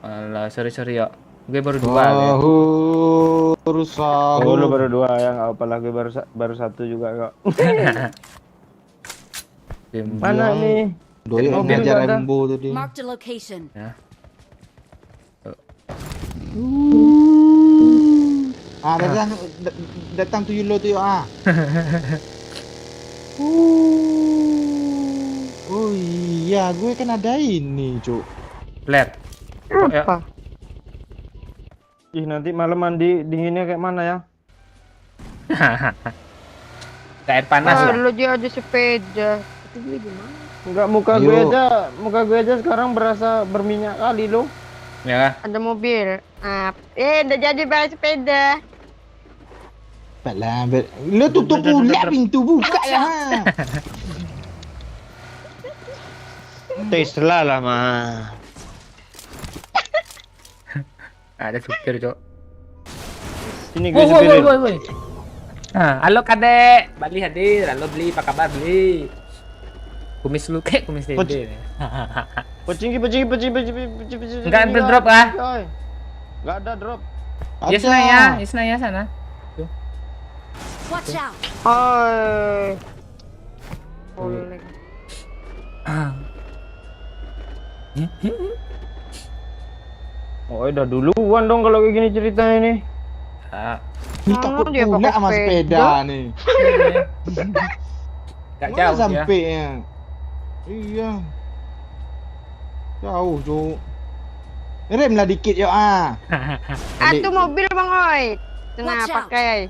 Alah, sorry yuk. Gue baru 2 ya. Sahur. Oh, lu baru 2 ya, enggak apa-apa lah gue baru 1 juga kok. Mana nih? Doyok Mobil ngajar nggak ada. Rembo tadi. Marked a location. Ah, datang tu Yulo tu ah. Oh iya, gue kan ada ini, Cuk. Flat. Ya. Apa? Ih, nanti malam mandi dinginnya kayak mana ya? Air panas Ah, lah. lu dia ada sepeda. Tapi beli di mana? Enggak, muka gue aja sekarang berasa berminyak kali loh. Ya. Ada mobil. Udah jadi bayar sepeda. Cepatlah, lu tutup pula pintu, buka ya. Tesla lah mah. Ada supir, Cok. Sini gue supirin. Halo Kadek, Bali hadir. Halo beli, apa kabar beli? Kumis lu kayak kumis dede. Pocing. Enggak ambil drop ah. Enggak ada drop. Isnaya sana. Watch out. Oh. Boleh. Oh, udah duluan dong kalau kayak gini ceritanya nih. Ini Oh, takut dia pula pakai sama sepeda. sepeda nih. Gak Mana jauh ya. sampai ya. Iya. Jauh, Cuk. Rem lah dikit yuk ah. Itu mobil Bang Oi. Nah, Watch out. pakai.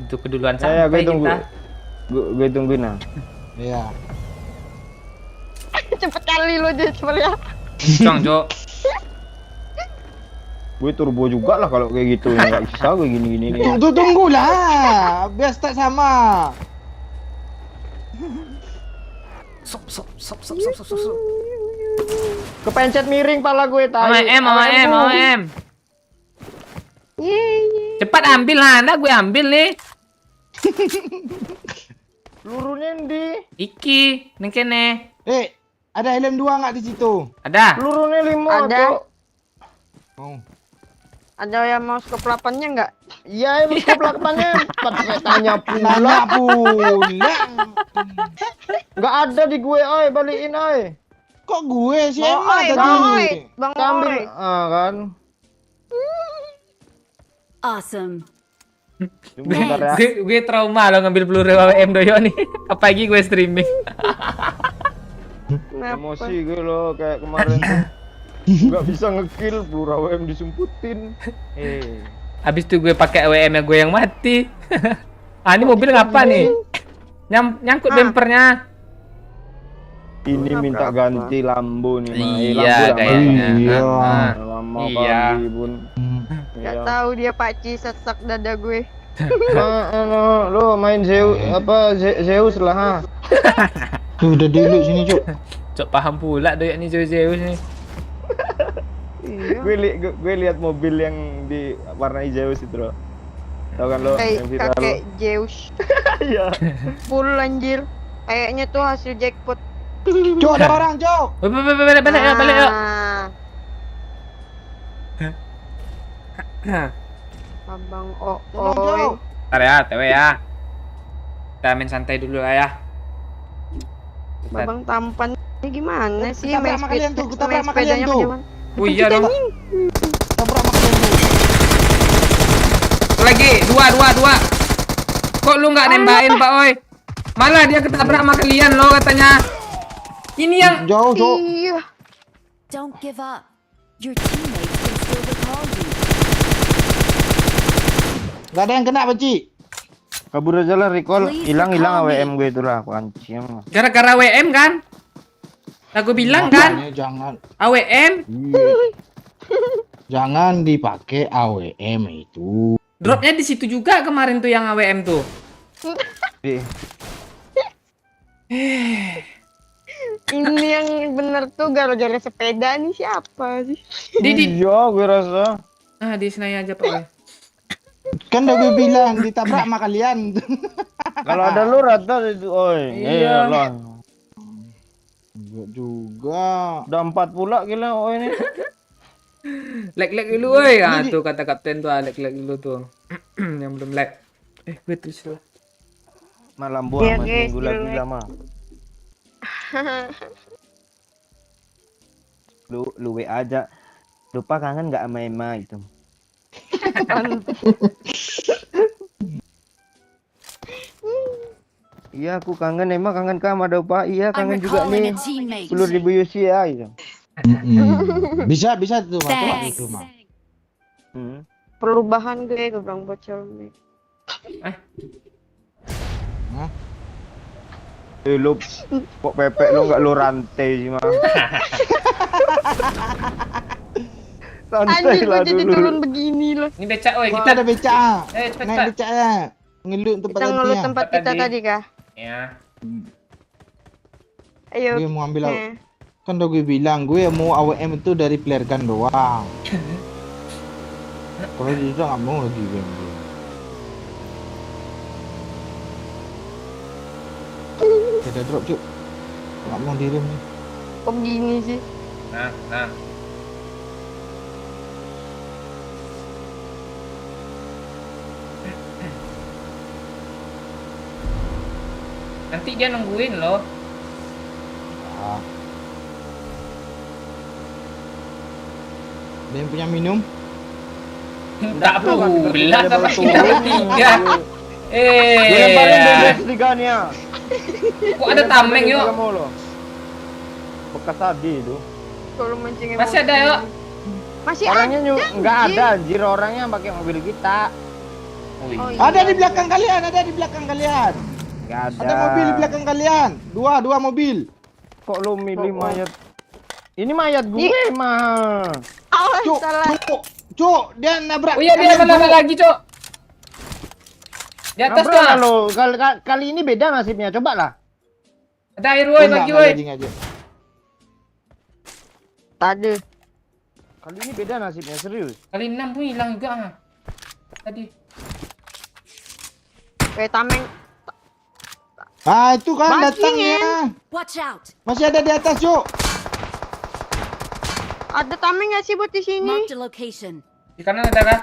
Itu keduluan Ya, gue sampai tunggu. kita. Gue tungguin nah. Iya. Cepet kali lu jadi ya. Cong, Cok. Gue turbo juga lah kalau kayak gitu. Enggak bisa gue gini-gini nih. Tunggulah. Biar start sama. Sop. Kepencet miring pala gue tadi. Mama M. Yeay. Cepat ambil lah, anda gue ambil nih. Lurunya di. Iki, ning kene. Ada helm 2 nggak di situ? Ada. Lurunya 5. Ada. Cok. Oh. Ada yang mau skop 8-nya enggak? Iya, emang skop lakukannya. Tanya pula. Nanya pula. Enggak ada di gue, oi, balikin oi. Kok gue sih Bang emang Oi, tadi? Bang Oi. Bang Ambil. Oi. Kan. Awesome. Tunggu bentar ya. Gue trauma lo ngambil peluru AWM doyo nih. Apalagi gue streaming. Kenapa? Emosi gue loh kayak kemarin tuh. Enggak bisa ngekill, peluru AWM disumputin. Habis itu gue pakai AWM nya gue yang mati. Ini mobil ngapa nih? Nyangkut bempernya. Ini minta ganti lampu nih, Mah. Iya, Lampu lah, Mah. kayaknya. Iya. Lama Iya. kali, Bun. Gak tahu dia Pakci sesak dada gue. Lo main Zeus Zeus lah, ha. Tuh udah dulu sini, Cuk. Cok paham pula doyak nih Zeus nih. Iya. Gue lihat mobil yang diwarnai Zeus itu loh. Tahu kan lo yang viral? Kakek Zeus. Iya. Full anjir. Kayaknya tuh hasil jackpot. Cuk, ada orang, Cuk. Balik yuk. Abang Tolong, Cuk. Oi. Ntar ya, TW ya. Kita main santai dulu lah ya. Abang tampan ini gimana sih Ketabrak sama kalian tuh, ketabrak sama kalian tuh. Oh iya dong. Tabrak sama kalian, Cuk. Lagi, dua. Kok lu nggak nembakin Pak Oi? Malah dia ketabrak sama kalian lo katanya. Ini yang Jauh, Cuk. Iya. Don't give up. Your teammates can still recall you. Gak ada yang kena, Beci. Kabur aja lah, recall. Please Hilang recall me. AWM gue itu lah, kunci emang. gara-gara WM kan? Aku bilang kan, Makanya jangan AWM jangan dipakai AWM itu. dropnya di situ juga kemarin tuh yang AWM tuh. Di. Ini yang bener tuh gara-gara sepeda nih siapa sih? Didi. Iya, gue rasa. Di Senayan aja Pak Oi. Kan udah gue bilang ditabrak sama kalian. Kalau ada lu rata itu, oi. Iya. Lah. Enggak juga. Udah 4 pula gila, oi ini. Lag dulu woi. Tuh kata kapten tuh lag dulu tuh. Yang belum lag. Gue tulis lah. Malam Iya, buah guys, minggu lagi jelek. lama. Lu WA aja. Lupa kangen nggak sama Emma gitu. Iya, aku kangen. Emma kangen sama Dopa. Iya, I'm kangen juga recalling nih. a teammate. 10.000 UC ya gitu. Bisa tuh, Mak. Coba Thanks. itu, Mak. Perubahan gue bilang bocor nih. Lu kok pepek lu nggak lu rantai sih mah. Santai Anjir, lah gue jadi dulu. turun begini loh. Ini becak, woi Kita kita. ada becak. Cepet Naik Pak. becak ya. Ngelut tempat Kita ngelut gantinya. tempat kita Tadi. tadi kah? Ya. Ayo. Gue mau ambil Eh. kan udah gue bilang gue mau AWM itu dari player gun doang. Kalau dia udah nggak mau lagi gue ambil. Ada drop cuk. Nggak mau direm nih. Kok begini sih? Nah. Nanti dia nungguin loh. Ah. Ada yang punya minum? Tak pula sama kita bertiga. Gue lemparin bebek liganya. Kok ada tameng yuk? Bekas tadi itu. Kalau mancing Masih ada yuk? Masih Orangnya ada. nggak ada anjir, orangnya pakai mobil kita. Oh, iya. Ada di belakang kalian, ada di belakang kalian. Nggak ada. Ada mobil di belakang kalian. Dua mobil. Kok lu milih mayat? Ini mayat gue mah. Oh, Cuk, salah. cuk, dia nabrak. Oh iya dia kalian, mana Cuk. lagi, Cok? Di atas tuh. Nabrak lo. Kali ini beda nasibnya. Coba lah. Ada air woi, Enggak, bagi enggak woi. jadi, enggak jadi. Tadi. Kali ini beda nasibnya, serius. Kali 6 pun hilang juga ah. Tadi. Tameng. Ah, itu kan Bajingan. datangnya. Watch out! Masih ada di atas, Cuk. Ada tameng nggak sih buat di sini? Marked a location. Di kanan ada kah?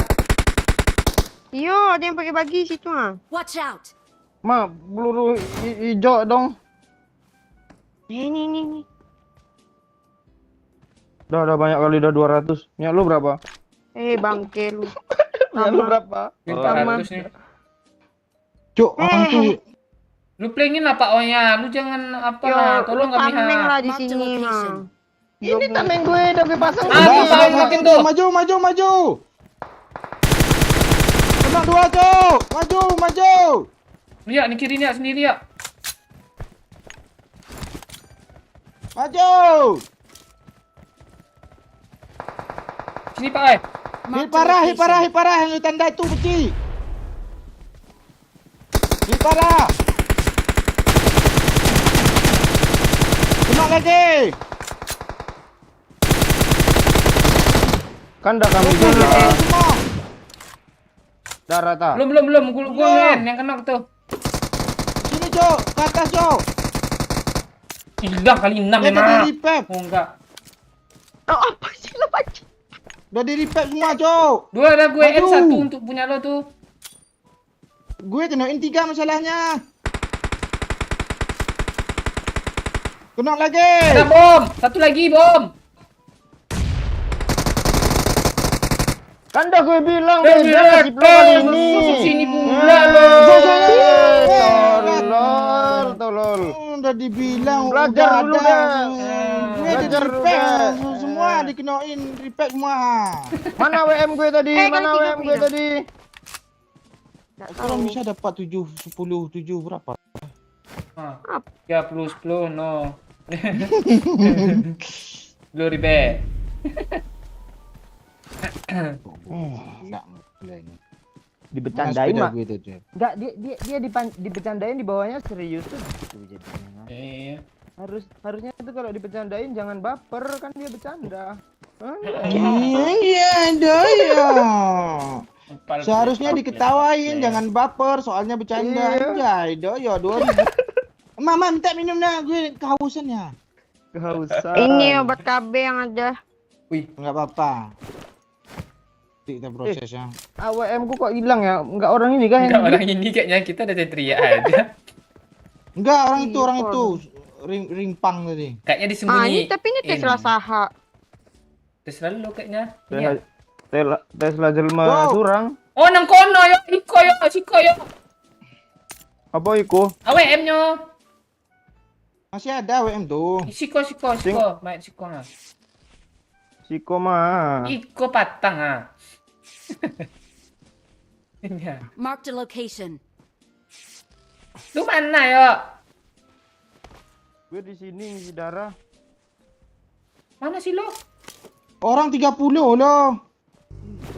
Iya, ada yang pakai bagi situ ah. Watch out! Ma, peluru hijau dong. Ini. Udah banyak kali, udah 200. Minyak lu berapa? Bangke lu. Minyak lu berapa? 400 nih. Cuk, orang tuh. Lu playingin lah Pak Onya, lu jangan apa Yo, lah, tolong lu kami tameng lah ha. di Mark the sini ha. location. Ini tameng gue udah gue pasang. Ah, Udah, tuh, udah, makin udah, tuh. maju. Kena dua, Cuk. Maju. Lihat nih kiri lihat sendiri ya. Maju. Sini Pak Oi. Hit parah yang lu tanda itu kecil. Hit parah. Kena lagi. Kan udah kami Semua. bilang. Darah tak? Belum, gua yang kena tuh. Sini, Cuk. Ke atas, Cuk. Hilang kali 6 Dia memang. udah di repair. Oh enggak. Oh, apa sih lo baca? Udah di repair semua, Cuk. Dua ada gue Maju. M1 untuk punya lo tuh. Gue kenain 3 masalahnya. Kena lagi. Ada bom, satu lagi bom. Kan udah gue bilang beda nasib lo kali ini. Sini pula lo. Tolol. Udah dibilang Belajar udah dulu ada. dah. Gue ada Belajar repair udah. semua dikenain repair semua. Mana WM gue tadi? Mana kali WM gue 30. tadi? Nggak Kalau tahu. bisa dapat 7, 10, 7 berapa? Ah, 30 no. 10 ribu. Enggak ini. Dibecandain mah. Gue itu, Cuk. Enggak, dia dibecandain di bawahnya serius tuh. Tuh jadinya. Iya. Harusnya itu kalau dibecandain jangan baper, kan dia bercanda. Iya, ya. Empal- Seharusnya diketawain, jangan baper, soalnya bercanda Iya. anjay. Doyo 2000. Mama minta minum dah, gue kehausan ya. Kehausan. Ini obat KB yang ada. Enggak apa-apa. Kita proses ya. AWM ku kok hilang ya? Enggak orang ini kan? Enggak orang ini kayaknya kita ada teriak aja. Enggak, orang itu rimpang tadi. Kayaknya Ah, disembunyi. ini tapi ini Tesla Saha. Tesla lu kayaknya. Iya. Tesla jelma Wow. surang. Oh, nang kono yo, iko yo, siko yo. Apa iku? AWM nyo. Masih ada WM tuh. Siko. Main siko ah. Siko mah. Iko patang ah. Iya. Marked a location. Lu mana yo? Gue di sini ngisi darah. Mana sih lu? Orang 30 loh.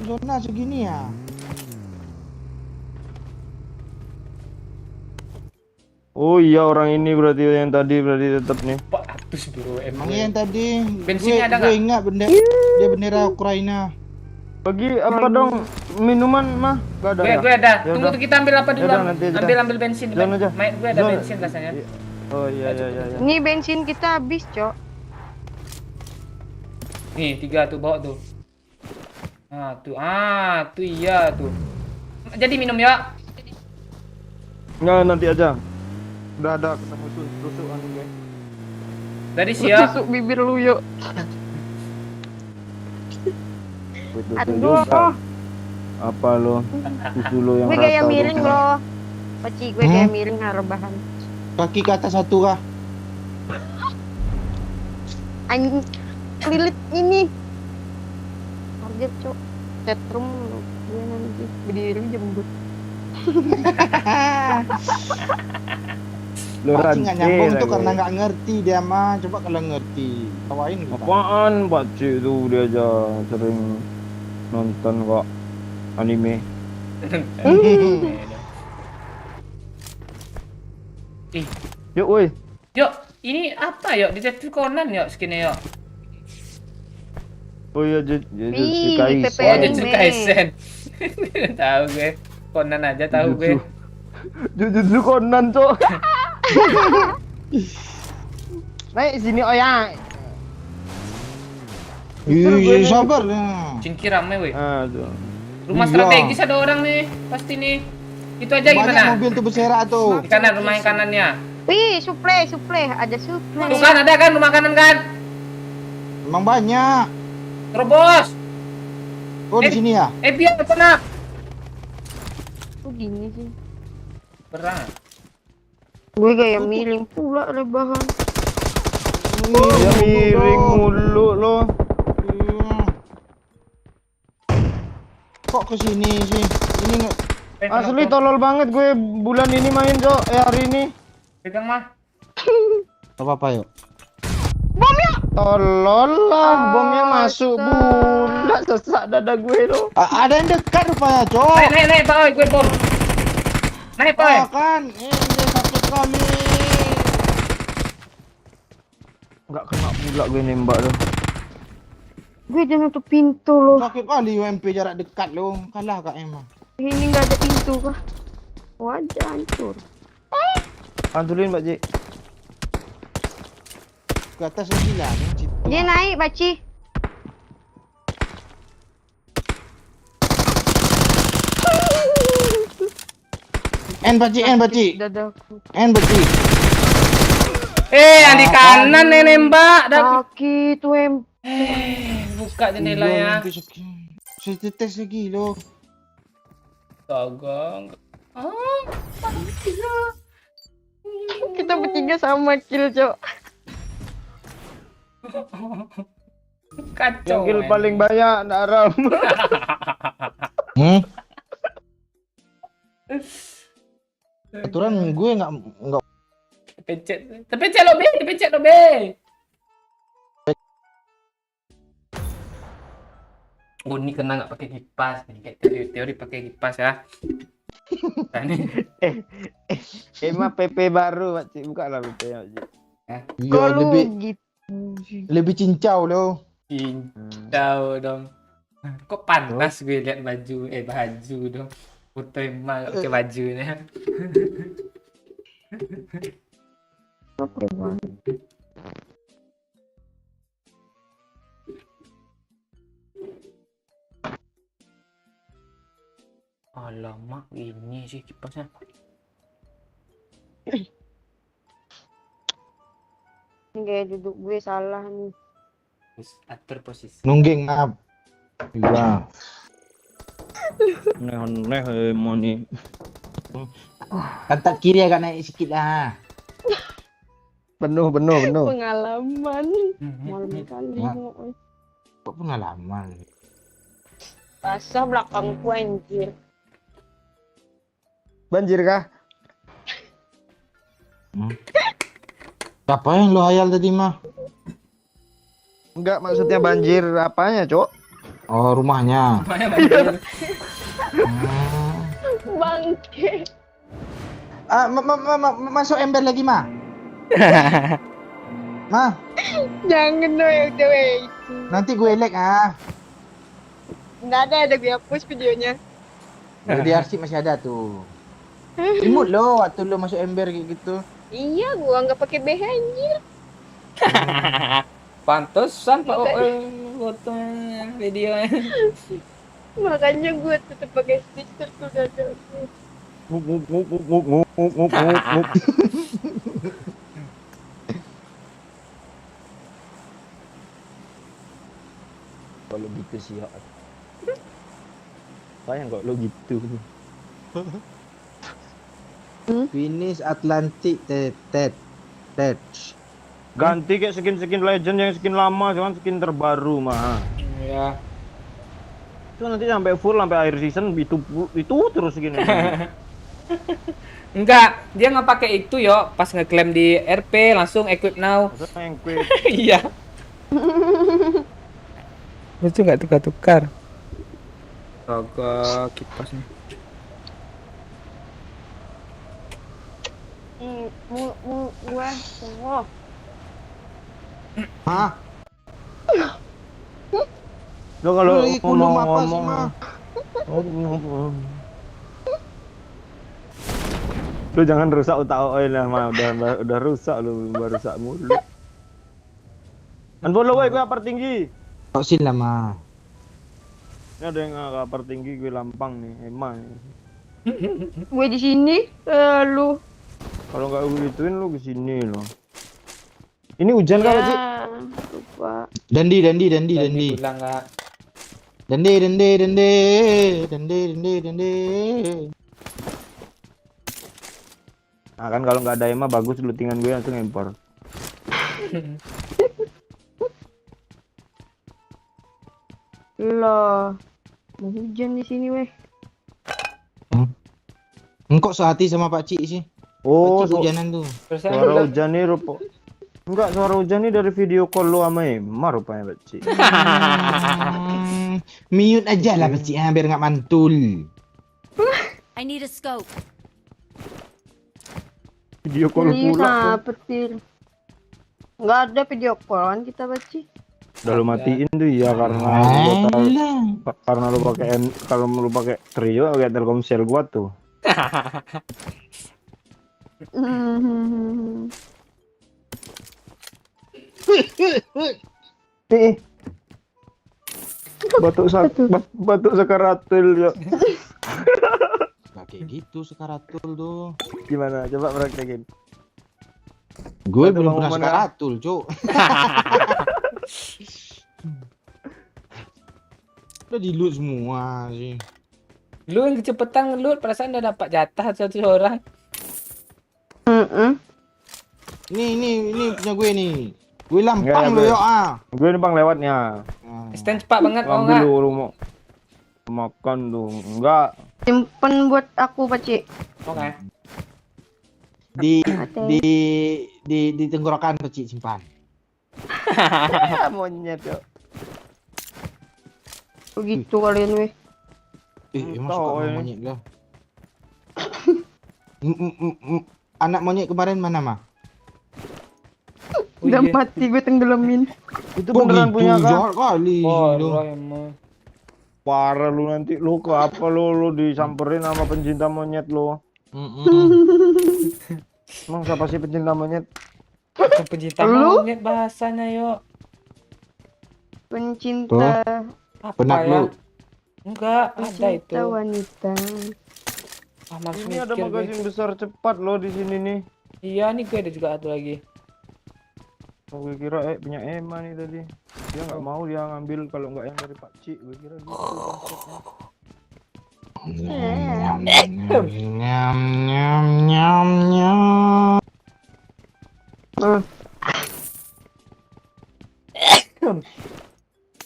Zona segini ya. Oh iya orang ini berarti yang tadi berarti tetap nih. 400 bro, Emang yang tadi Bensinnya ada gue nggak? ingat dia bendera Ukraina. Bagi apa dong minuman mah? Gak ada ya? Gue ada. Ya Tunggu udah. tuh kita ambil apa dulu? Ya udah, nanti aja. Ambil bensin. Zon aja. Main gue ada Zon. bensin rasanya. Oh iya. Ini bensin kita habis, Cok. Nih, 3 tuh bawa tuh. Tuh iya tuh. Jadi minum ya. Nggak nanti aja. Udah ada ketemu tusuk anu gue. Dari siap. Tusuk bibir lu, yuk. Tusuk Aduh. juga. Apa lo? Susu lo yang Gue gaya rata miring tuh. loh. Paci, gue gaya miring rebahan. Kaki ke atas satu kah? Anjing lilit ini. Target, Cok. Chatroom gue nanti berdiri jembut. Lo Pasti nggak nyambung tuh lagi. karena nggak ngerti dia mah. Coba kalau ngerti, tawain kita. Apaan Pak Cik tuh dia aja sering nonton kok anime. Ih, Yuk woi. yuk, ini apa yuk? Detektif Conan yuk skinnya yuk. Oh iya Ih, Kaisen. PP Oh, anime. Jujutsu Kaisen. Tahu gue. Conan aja tahu gue. Jujutsu Conan, Cok. Naik sini oh ya. Ih, sabar lah. Cingki rame weh. Aduh. Rumah Iya. strategis ada orang nih, pasti nih. Itu aja Banyak gimana? mobil tuh berserak tuh. Di kanan, rumah yang kanannya. Wih, suplai, ada suplai. Tuh kan ada kan rumah kanan kan? Emang banyak. Terobos. Oh di sini ya. Biar kena. Kok gini sih? Perang. Gue gaya miring pula rebahan. Dia miring mulu lo. Kok ke sini sih? Ini nggak. Asli tolol banget gue bulan ini main, Cok. Hari ini. Pegang mah. Apa-apa yuk. Tolol lah, bomnya masuk bulat sesak dada gue lo. Ada yang dekat rupanya, Cok. Naik, Pak. Oi, gue bom. Naik, Pak. Ah, kan. Dia satu kali. Enggak kena pula gue nembak tuh. Gue jangan tutup pintu loh. Sakit kali UMP jarak dekat lo. Kalah kak emang. Ini nggak ada pintu kah? Wajah hancur. Hanturin, Pak Cik. Ke atas lagi lah. Yang situ. Dia naik, Baci. N baci. Dadaku. N baci. Yang di kanan nih nembak. Sakit, Wem. Buka jendelanya. Saya tetes lagi lo. Togong. Kita bertiga sama kill, Cok. Kacau. Yang kill men. paling banyak Naram. Aturan gue nggak Terpencet lo B. Oh, ini kena nggak pakai kipas. Ini kayak teori pakai kipas ya. Nah, ini. Emang PP baru, Pak Cik. Buka lah PP ya, Pak Cik. ya, Kok lu lebih gitu sih? lebih cincau lo. Cincau dong. Kok panas gue lihat baju dong. Foto emang pakai bajunya. Oke, banget. Alamak, ini sih kipasnya. kayak duduk gue salah nih. Atur posisi. Nungging ngap. Iya. Aneh mau nih. Pantat kiri agak naik sikit lah. Penuh. Pengalaman. Malam kali Ya. mau. Kok pengalaman. Basah belakangku anjir. Banjir kah? Siapa yang lu hayal tadi mah? Enggak, maksudnya banjir apanya, Cok? Oh, rumahnya. Bangke. Masuk ember lagi mah. Mah, Jangan dong yang cewek itu. nanti gue elek ah. Nggak ada gue hapus videonya. Di arsip masih ada tuh. Imut lo waktu lo masuk ember kayak gitu. Iya, gua nggak pakai BH anjir. Pantesan Pak foto video. Makanya gua tetap pakai stiker tuh dada. Ngup. Kalau gitu sih ya. Sayang kok lo gitu. Finish Atlantic Ted. Ganti kayak skin legend yang skin lama, jangan skin terbaru mah. Ya. Itu nanti sampai full sampai akhir season itu terus skin. Enggak, dia nggak pakai itu yo. Pas ngeklaim di RP langsung equip now. Maksudnya yang quit. Iya. Lucu nggak tukar-tukar? Agak kipas nih. Gua semua. Hah? Lo kalau Lagi kulum apa sih mah? Lu jangan rusak otak OE lah, mah udah rusak lu, baru rusak mulu. Unfollow gue upper tinggi. Kok sih lama? Ini ada yang upper tinggi gue lampang nih, emang. Gue di sini, lu. Kalau nggak gue gituin lu kesini lo. Ini hujan kah, Pak? Lupa. Dandi. Bilang nggak. Dandi. Nah kan kalau nggak ada Emma bagus lootingan gue langsung impor. Loh. Mau hujan di sini, weh. Engkau sehati sama Pak Cik sih. Oh, Pak Cik hujanan tuh. suara hujan nih rupa. Enggak, suara hujan nih dari video call lu sama Emma rupanya, Pak Cik. Mute aja lah Pak Cik, biar nggak mantul. I need a scope. Video call pula. Petir. Nggak ada video call kan kita baca. Udah lu matiin tuh ya karena lu pakai kalau lu pakai Trio kayak Telkomsel gua tuh. Batuk sakaratul ya. Gak kayak gitu sekaratul tuh. Gimana? Coba praktekin. Gue Batuk belum bangun pernah mana? sekaratul, Cuk. Udah di loot semua sih. Lu yang kecepatan ngelut, perasaan udah dapat jatah satu orang. Ini punya gue nih. Gue lampang Enggak, lo yo ah. Gue numpang lewatnya. Stand cepat banget mau Ambil nggak? lu mau makan tuh. Enggak. Simpen buat aku, Paci. Oke. Di tenggorokan Pak Cik simpan. Monyet yo. Begitu kalian, weh. Emang Tahu, suka sama monyet lah. Anak monyet kemarin mana mah? Oh, Udah iya. mati gue tenggelamin. Itu beneran punya kah? Jahat kali Oh, lu. emang. Parah lu nanti lu ke apa lu disamperin sama pencinta monyet lu. Emang siapa sih pencinta monyet? Pencinta Lu? monyet bahasanya yuk. Pencinta Apa Penak ya? lu. Enggak, ada itu. pencinta wanita. Ah, males Ini ada mikir gue. magasin besar cepat loh di sini nih. Iya, nih gue ada juga satu lagi. Oh, gue kira punya Emma nih tadi. Dia nggak mau dia ngambil kalau nggak yang dari Pak Cik. Gue kira gitu. Nyam nyam nyam nyam nyam.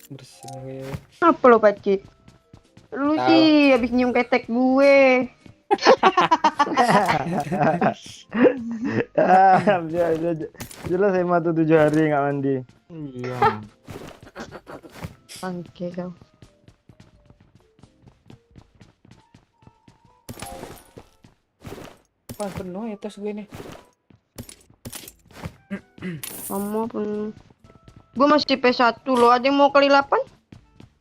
Bersih gue. Apa lo Paci? Lu Tahu. sih habis nyium ketek gue. Jelas Emma tuh 7 hari nggak mandi. Iya. Bangke kau. Wah, penuh ya tas gue nih. Mama pun. Gue masih P1 loh. Ada yang mau kali 8?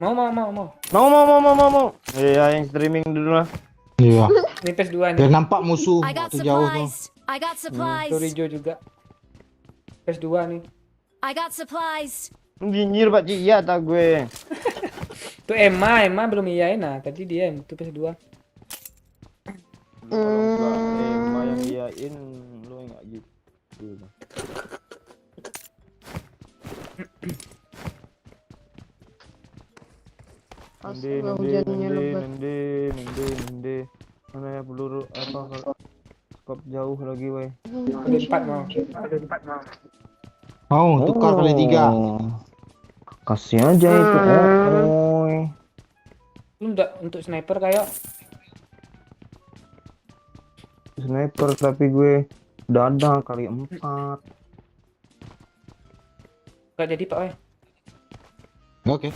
Mau. Mau. Iya, yang streaming dulu lah. Iya. Ini PS2 nih. Biar nampak musuh I got waktu jauh tuh. supplies. I got supplies. Torijo juga. PS2 nih. I got supplies. Nyinyir Pak Cik, iya tak gue. Tuh Emma belum iyain nah. Tadi dia itu PS2. Kalau enggak Emma yang iyain, lu nggak gitu. Astaga, hujannya lebat. Nende. Mana ya peluru apa kalau skop jauh lagi, weh. Ada 4 mau. Oh, tukar kali 3. Kasih aja itu. Lu enggak untuk sniper kayak Sniper tapi gue dadah kali 4. enggak jadi Pak, weh. Oke.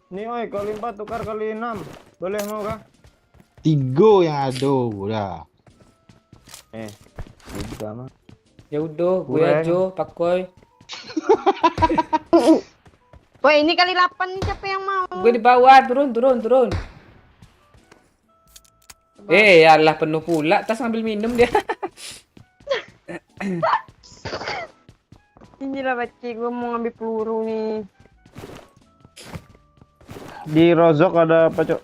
Nih, oi, kali 4 tukar kali 6. Boleh mau kah? 3 yang ada udah. Udah mah. Ya udah, gue Kurang. aja pakoy. Woi, ini kali 8 nih, siapa yang mau? Gue di bawah, turun. Alah penuh pula, tas ngambil minum dia. Inilah Paci, gue mau ngambil peluru nih. Di Rozok ada apa, Cok?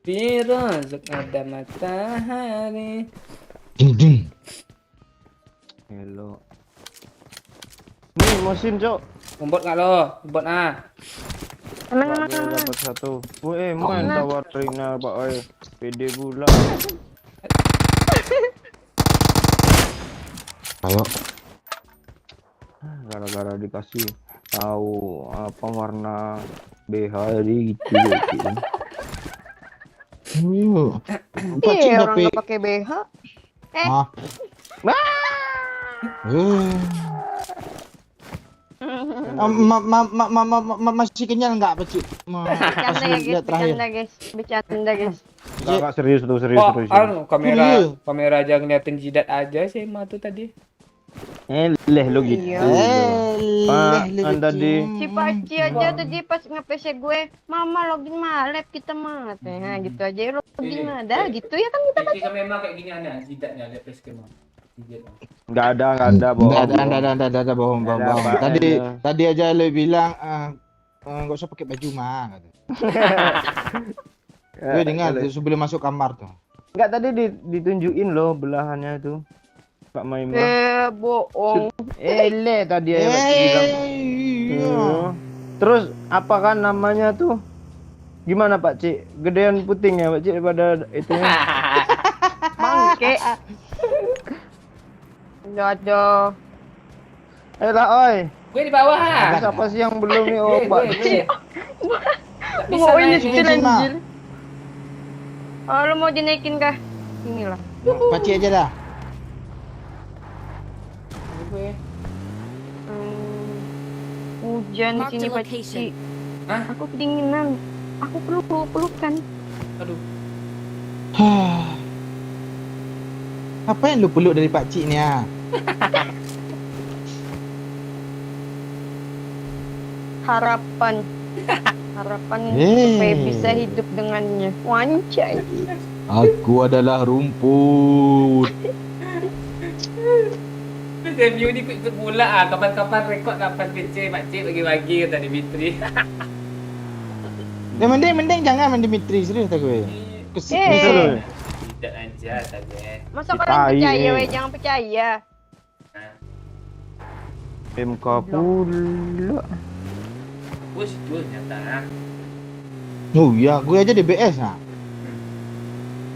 Birozok ada matahari. Ding ding. Hello. Nih, mosin, Cok. Ngombot nggak lo? Ngombot ah. Tenang. Dapat 1. Main tawarin apa, oi. PD pula. Ayo. Gara-gara dikasih tahu apa warna BH jadi gitu. Ayo. Pak Cik Iya, orang tapi nggak pakai BH. ah. Masih kenyal nggak Pak Cik? Bercanda ya guys, Lihat terakhir. bercanda guys. Enggak serius tuh, serius. Kamera aja ngeliatin jidat aja sih Emma tuh tadi. Leh lu gitu. Iya. Pak, Anda di Si Paci aja tadi pas nge-PC gue, Mama login mah, lab kita mah. Nah, gitu aja login mah. Dah gitu ya kan kita. Tapi sama Emma kayak gini ada jidatnya, lihat face cam. Enggak ada bohong. Enggak ada bohong. Pak. Tadi aja lo bilang nggak usah pakai baju mah. Gue dengar tuh sebelum masuk kamar tuh. Enggak, tadi ditunjukin loh belahannya itu. Pak Maima. Bohong. Le tadi ya bilang. Terus apa kan namanya tuh? Gimana Pak Cik? Gedean puting ya Pak Cik daripada itunya. Bangke. Enggak ada. Ayolah oi. Gue di bawah. Siapa sih yang belum nih Pak Cik? Bisa Mau ini naikin. still anjir. Oh, lu mau dinaikin kah? Inilah. Pak Cik aja dah. Gue. Hujan di Mark sini the Paci. location. Hah? Aku kedinginan. Aku perlu pelukan. Aduh. Apa yang lu peluk dari Pak Cik ni ah? Harapan Hey. supaya bisa hidup dengannya. Wancai. Aku adalah rumput. Review ni ikut pula ah. Kapan-kapan rekod kapan PC Pak Cik bagi-bagi kata Dimitri. Ya mending jangan main Dimitri serius tak gue. Kesik Eh. Bisa loh. Tidak aja tadi. Masa Kita kalian percaya, ini. weh? Jangan percaya. MK pula. Push tuh nyata. Oh ya, gue aja DBS nah.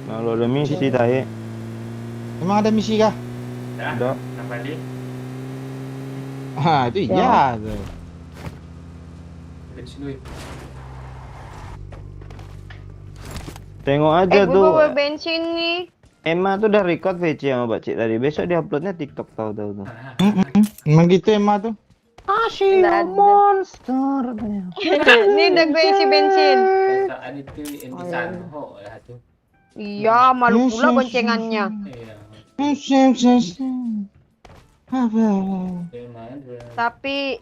Kalau ada misi tahe. Emang ada misi kah? Ada. Nambah di. Ah, itu iya. Bensin. Tengok aja Gue tuh. bawa bensin nih. Emma tuh udah record VC sama Pak Cik tadi. Besok dia uploadnya TikTok tahu-tahu tuh. Emang gitu emang tuh. Asyik Nggak ada. monster katanya. Ini udah gue isi bensin. Saat itu yang di Sanho lah tuh. Iya, malu pula boncengannya. Iya. Apa? Gimana? Tapi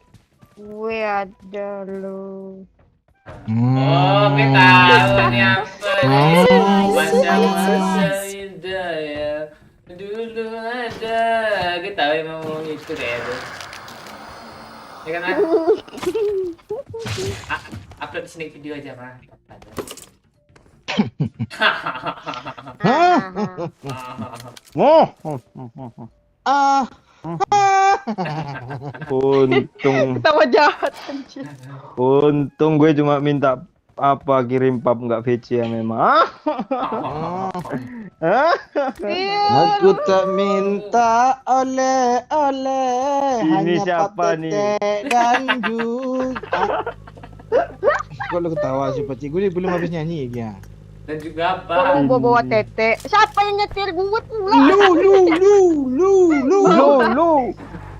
gue ada loh. Oh, gue tahu nih apa nih. Masa-masa indah ya. Dulu ada. Gue tahu emang mau itu kayak itu. Ya kan, Mas? Upload sneak video aja, Mas. Oh, Ah. untung Ketawa jahat anjir. untung gue cuma minta apa kirim pap nggak VC ya memang. Aku tak minta oleh-oleh, Ini hanya siapa pap nih? tetek dan juga. Kok lu ketawa sih Pak Cik? Gue belum habis nyanyi ya. Dan juga Kok apa? lu bawa tete? Siapa yang nyetir gue pula?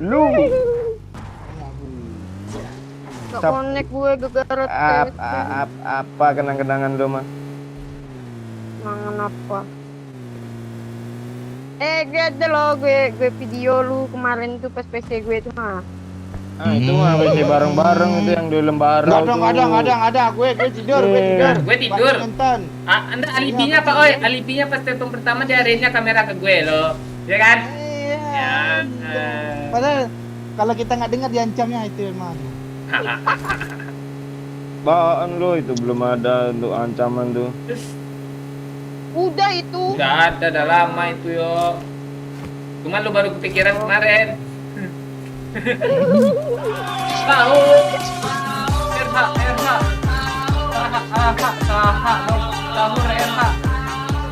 Lu. Gak Sap- connect gue gara-gara tete. Apa kenang-kenangan lu mah? Mangan apa? Gue ada loh, gue video lu kemarin tuh pas PC gue tuh mah. Itu mah VC bareng-bareng itu yang di lembaran. Nggak ada. Gue tidur. Gue tidur. Nonton. Anda alibinya apa, oi? Alibinya pas telepon pertama dia arenya kamera ke gue loh. Ya kan? Ya. Padahal kalau kita nggak dengar diancamnya itu emang. Bawaan lu itu belum ada untuk ancaman tuh. Udah itu. Udah ada, udah lama itu yo. Cuman lu baru kepikiran kemarin. Tahu. RH. Tahu RH.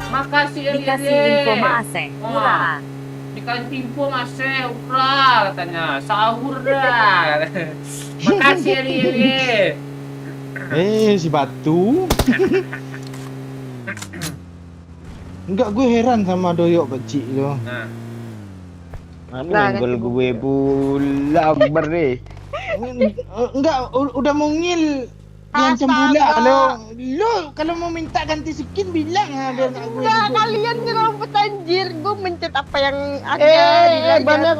Makasih Dikasih info Mas. Murah. Dikasih info Mas, urah katanya. Sahur dah. Makasih Eli. Si batu. Enggak, gue heran sama doyok Pak Cik lo. Nah, Lah, Nyenggol kan gue pula Akbar deh. Enggak, udah mungil diancam pula lo kalau mau minta ganti skin bilang biar nggak gue Enggak, sebut. kalian ngerobot anjir. Gue mencet apa yang ada.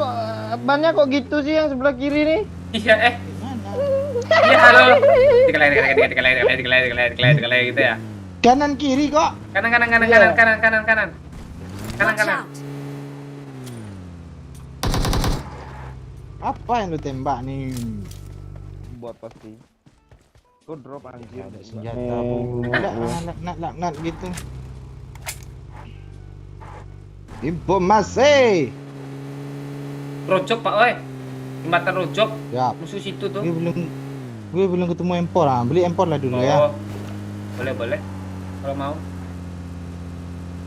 Bannya kok gitu sih yang sebelah kiri nih. iya Mana? Iya halo. Dikelai gitu ya. Kanan kiri kok. Kanan. Watch out! Apa yang lu tembak nih? Buat pasti. Gue drop anjir. Ada senjata nak gitu. Informasi. Rojok Pak, oi. Jembatan Rojok. Ya, Musuh situ tuh. gue belum ketemu empor ah. Beli empor lah dulu ya. Oh. Boleh. Kalau mau.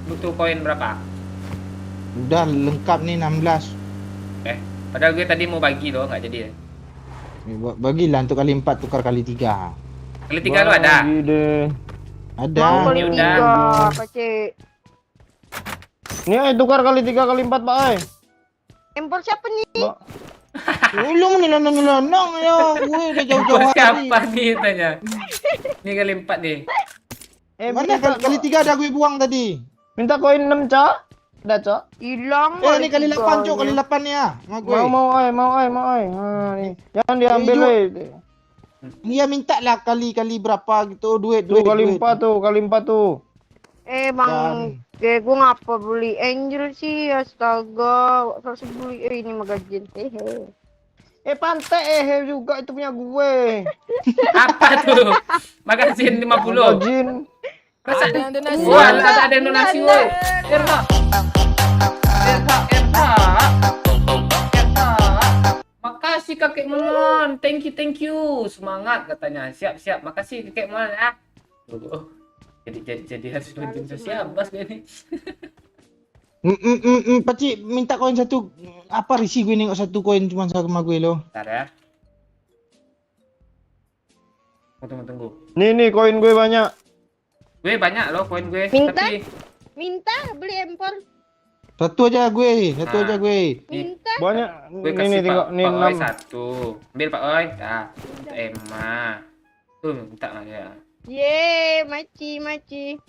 Butuh koin berapa? Udah lengkap nih 16. Padahal gue tadi mau bagi loh, nggak jadi ya. Bagilah untuk kali 4 tukar kali 3. Kali 3 lu ada. Bagi deh. Ada. Mau kali Ini 3, udah. Pak Cik. Nih tukar kali 3 kali 4 Pak ay. Empor siapa nih? Lu menelonong ya. Gue udah jauh-jauh hari. Siapa nih tanya? Ini kali 4 nih. Mana kali 3 ada gue buang tadi. Minta koin 6, Cok. Ada, Cok. Hilang. Ini kali 8 cok, kali 8 ya. Sama gue. Mau ay. Nah, nih. Jangan diambil Hijau. eh. Iya minta lah kali berapa gitu duit. Tuh kali 4 tuh. Bang, gue ngapa beli Angel sih? Astaga, harus beli ini magazine. Pantai juga itu punya gue. Apa tuh? Magazin 50. Magazin. Masa ada yang donasi? Enggak, Wah, enggak, ada yang donasi, enggak, woi. Erha. Makasih kakek Mon. Thank you. Semangat katanya. Siap. Makasih kakek Mon ya. Oh, jadi harus bantuin sosial bas gue nih. Pakcik minta koin satu. Apa risi gue nengok satu koin cuma sama gue lo. Bentar ya. Tunggu. Nih koin gue banyak. Gue banyak loh koin gue. Minta? Tapi Minta beli empor. Satu aja gue. Nah. Minta. Banyak. gue Nih kasih tengok Pak nih Oi 6. satu. Ambil Pak Oi. Dah. Emma. Tuh minta aja. Ye, maci.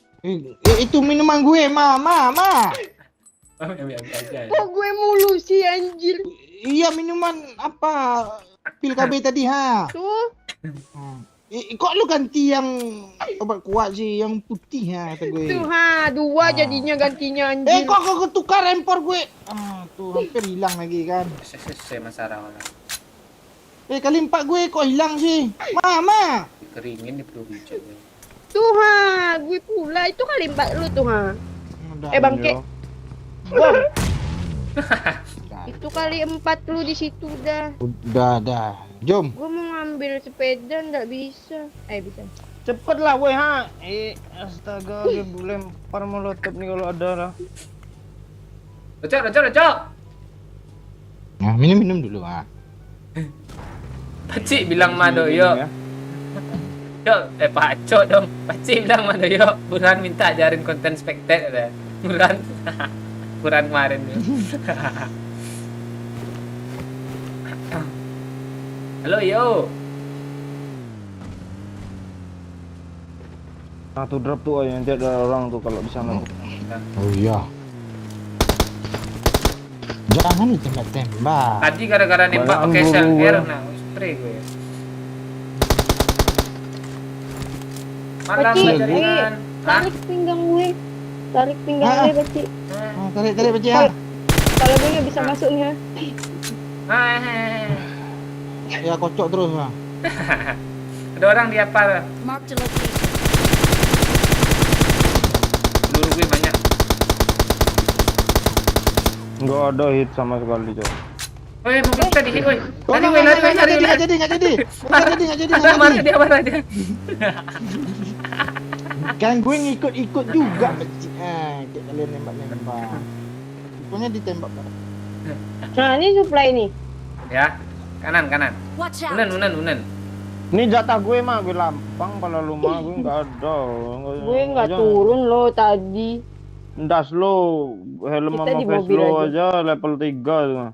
Itu minuman gue, ma. Ambil aja. Kok gue mulu sih anjir. Iya minuman apa? Pil KB tadi ha. Tuh. Kok lu ganti yang obat kuat sih yang putih ha kata gue. Tuh dua jadinya gantinya anjir. Kok ketukar empor gue. Tuh hampir hilang lagi kan. Saya masalah mana. Kali 4 gue kok hilang sih. Ma. Dikeringin di perlu hijau. Tuh gue pula itu kali 4 lu tuh bangke. Yo. Itu kali 4 lu di situ dah. Udah. Jom. Gue mau ngambil sepeda nggak bisa. Bisa. Cepet lah woi ha. Astaga, gue lempar molotov nih kalau ada lah. Rocok. Nah, minum dulu ha. Pakcik bilang mado yuk. Cok, Pak Cok dong. Pakcik bilang mado yuk. Buruan minta ajarin konten spektek ada. Buruan kemarin tuh. Halo yo. Satu drop tuh nanti ada orang tuh kalau di sana. Oh iya. Jangan ditembak-tembak. Tadi gara-gara nembak Banyak pakai buru, sel air, gua. nah spray gue. Malam Pakcik, jaringan. tarik pinggang gue. Tarik pinggang gue, Pakcik. Tarik Pakcik ha. Kalau gue nggak bisa masuknya. Ya kocok terus ha. Ada orang di apa? Marked a location. Peluru gue banyak. Enggak ada hit sama sekali, Cok. Woi, mobil kita di hit, woi. Lari, Nggak woi, lari. jadi. Marah dia. Kan gue ngikut juga Pakcik. Kayak kalian nembak-nembak. Pokoknya ditembak bareng. Nah, ini supply nih. Ya, kanan. Watch out. Unen. Ini jatah gue mah, gue lampang pala lu mah gue enggak ada. Gue nggak turun loh tadi. Ndas lo, helm Kita sama di face mobil lo aja level 3 tuh.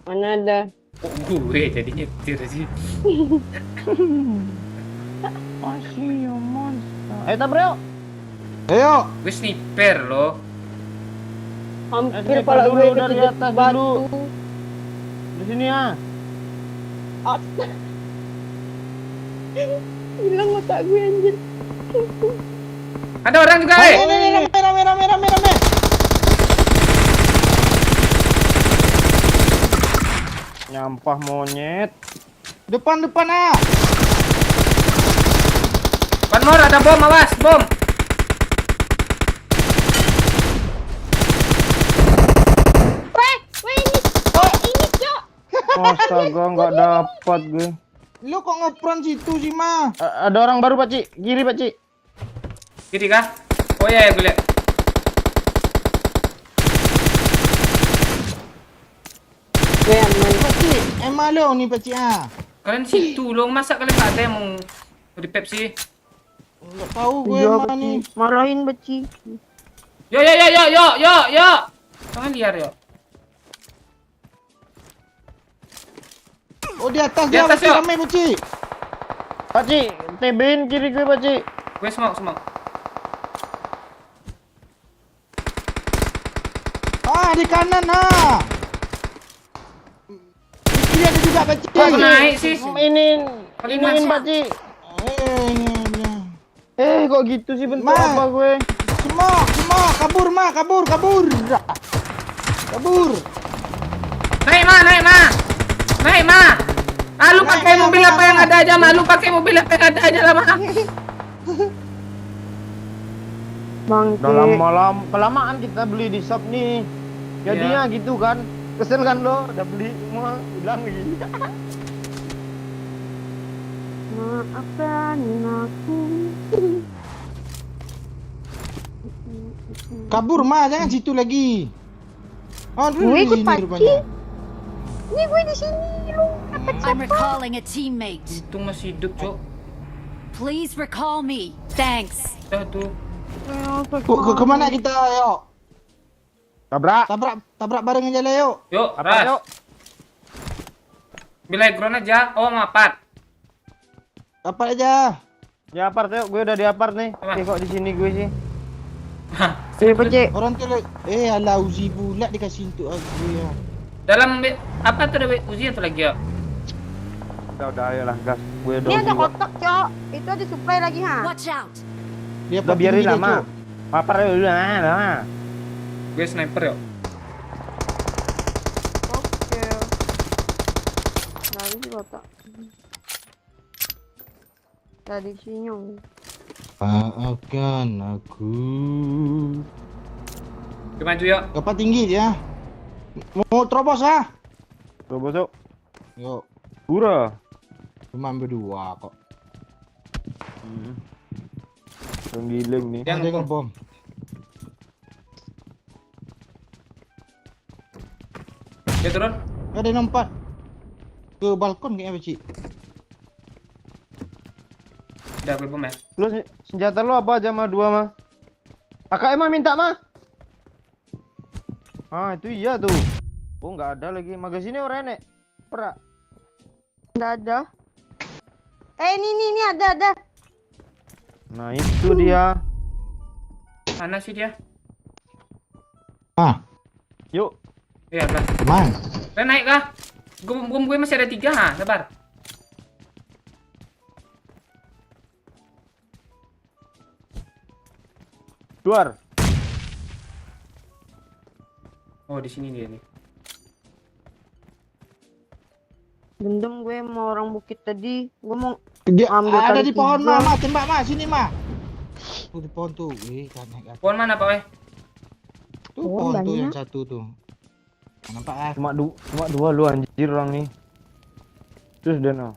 Mana ada? Oh, gue jadi nyetir sih. Masih monster. Ayo bro. Ayo. Gue sniper loh. Hampir Sniper kepala dulu, gue dari kejedot atas batu. dulu. Di sini ya. Hilang otak gue anjir. Ada orang juga, Rame. Nyampah monyet. Depan ah. One more, ada bom, awas, bom. Weh ini Cok. Astaga, nggak dapat gue. Lu kok ngepron situ sih, Ma? Ada orang baru, Pak Cik. Kiri, Pak Cik. Kiri kah? Oh iya, gue lihat. Gue aman. Pakcik, emang lo nih Pakcik ah. Kalian situ loh, masa kalian nggak ada yang mau repep sih? Enggak tahu gue Iya, emang nih. Marahin Beci. Yo. Jangan liar yo. Oh di atas Di dia atas, masih Yo. ramai Pakcik. Pak Cik, TB-in kiri gue, Pak Cik. Gue smoke. Di kanan ah. Di kiri ada juga Pakcik. Kok naik sih? Iniin Kalian Pak Cik. Eh, Kok gitu sih bentuk Ma. apa gue? semua kabur Ma, kabur. Naik ma. Lu pakai mobil apa yang ada aja, Ma. Lu pakai mobil apa yang ada aja lah, Ma. Bangke. Udah lama-lama kelamaan kita beli di shop nih. Jadinya gitu kan. Kesel kan lo, udah beli semua hilang lagi. Maafkan aku. Kabur mah, jangan situ lagi. Oh, Gue di ikut sini paci. rupanya. Ini gue di sini lu. I'm recalling a teammate. Itu masih hidup, Cok. Please recall me. Thanks. Udah tuh. Kemana kita, yuk? Tabrak. Tabrak bareng aja lah, yuk. Yuk, Apa ras. yuk? Bila ground aja. Oh, mapat. Dapat aja. Di apart yuk, gue udah di apart nih. Apa? Kok di sini gue sih? Sini Paci. Orang tu alah Uzi pula dikasih untuk aku ya. Dalam apa tuh ada Uzi atau lagi ya? Udah ayolah gas. Gue udah Ini ada jiwa. kotak, Cok. Itu ada supply lagi, ha. Watch out. Dia Udah biarin lama. Papar ya udah nah. Gue sniper yuk. Oke. Dari di kotak. Dari sini. Maafkan aku. Kita maju yuk. Berapa tinggi dia? Mau terobos ah? Tuh bosok. Yuk, Pura. cuma berdua kok. Tenggiling nih. Yang Ada yang bom. Dia turun. Ada yang nampak ke balkon kayaknya Cik. Udah gue bom ya. Lu senjata lu apa aja mah dua mah? AKM mah minta mah. Ah itu iya tuh. Oh nggak ada lagi magasinnya orang enek. Perak. Nggak ada. Ini ada. Nah itu dia. Mana sih dia? Ah, Yuk. Iya, belas. teman. Kalian naik kah? Gue masih ada 3 ha, sabar. Luar. Oh, di sini dia nih. Dendam gue mau orang bukit tadi. Gue mau Dia Ambil ada kali di pohon tiga. mah, tembak mah, sini mah. Tuh di pohon tuh, kan naik. Pohon mana Pak Weh? Tuh Oh, pohon tuh banyak. yang satu tuh. Nampak ah? Cuma dua lu anjir orang nih. Terus dan oh.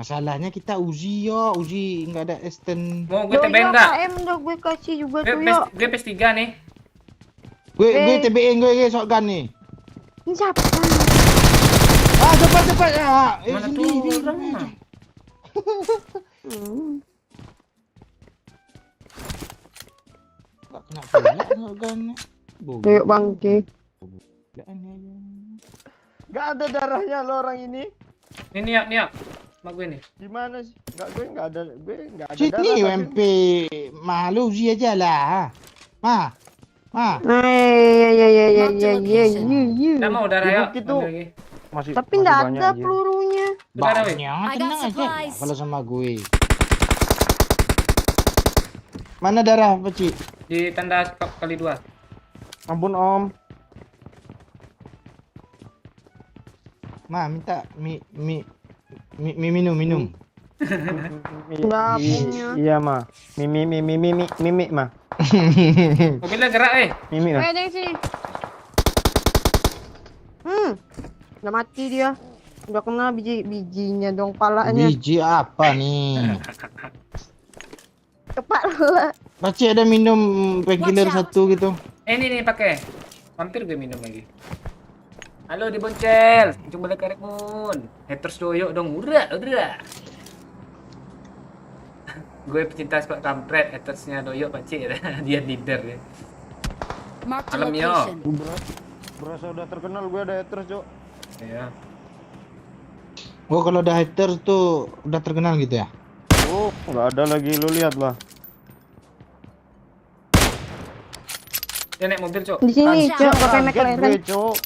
Masalahnya kita Uzi yo, Uzi nggak ada extend. Mau gue TBN enggak? KM udah gue kasih juga Gue tuh yo. gue PS3 nih. Gue TBN gue shotgun nih. Ini siapa? Ah cepat. Ah, Mana tuh sendiri. orang mah? Nggak kena pula shotgun. Yuk bangke. Nggak ada darahnya lo orang ini. Ini nih ya. Mak gue nih. Gimana sih? Gue nggak ada Sini darah, UMP malu Uzi aja lah. Ma. Ya. Udah mau darah Di ya. bukit tuh. Ambil lagi. Masih Tapi masih nggak banyak, ada anjir. pelurunya. Udah ada, Weh. Banyak, I got tenang aja supplies. kalau sama gue. Mana darah Peci? Di tanda kali 2. Ampun om. Ma minta minum. Nggak punya. Iya mah. Mimi mah. Mobilnya gerak Mimi lah. Ada yang sini. Udah mati dia. Udah kena bijinya dong palanya. Biji apa nih? Kepala. Pasti ada minum painkiller Watch out. satu gitu. Ini nih pakai. Hampir gue minum lagi. Halo di Boncel, coba lihat karek mun. Haters doyok dong, udah. Gue pecinta squad kampret, hatersnya doyok pacik dia leader ya. Marked a Alam yo. location. Berasa udah terkenal gue ada haters cok. Iya. Oh kalau ada haters tuh udah terkenal gitu ya? Oh nggak ada lagi lu lihat lah. Dia naik mobil, Cok. Di sini, Kancah. Cok, pakai Kaget McLaren. gue cok.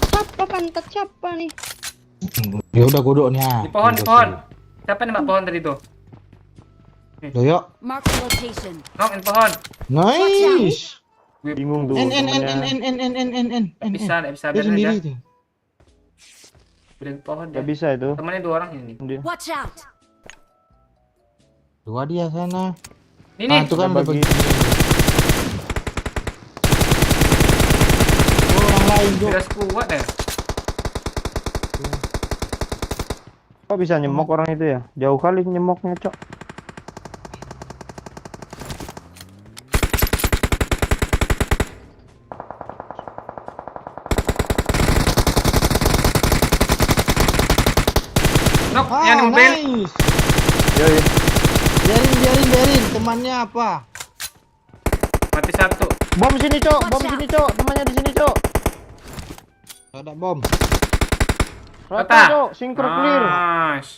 Siapa pantat siapa nih? Ya udah godok nih ah. Di pohon. Siapa nembak pohon tadi tuh? Doyok. Marked a location. Nok, in pohon. Nice. Bingung tuh. En. Nggak bisa Dia biarin sendiri aja. tuh. Udah di pohon dia. Gak bisa itu. Temennya 2 orang ini. Dia. Watch out. Dua dia sana. Ini. Itu kan Udah udah bagi. bagi. Oh, orang lain Cok. Udah kuat deh. Kok bisa nyemok orang itu ya? Jauh kali nyemoknya, Cok. Nok, yang mobil. Nice. Yo, yo. Biarin. Temannya apa? Mati satu. Bom sini, Cok. Bom Watch out. sini, Cok. Temannya di sini, Cok. Ada bom. Rata, Rata. Cok. Sinkro clear. Nice.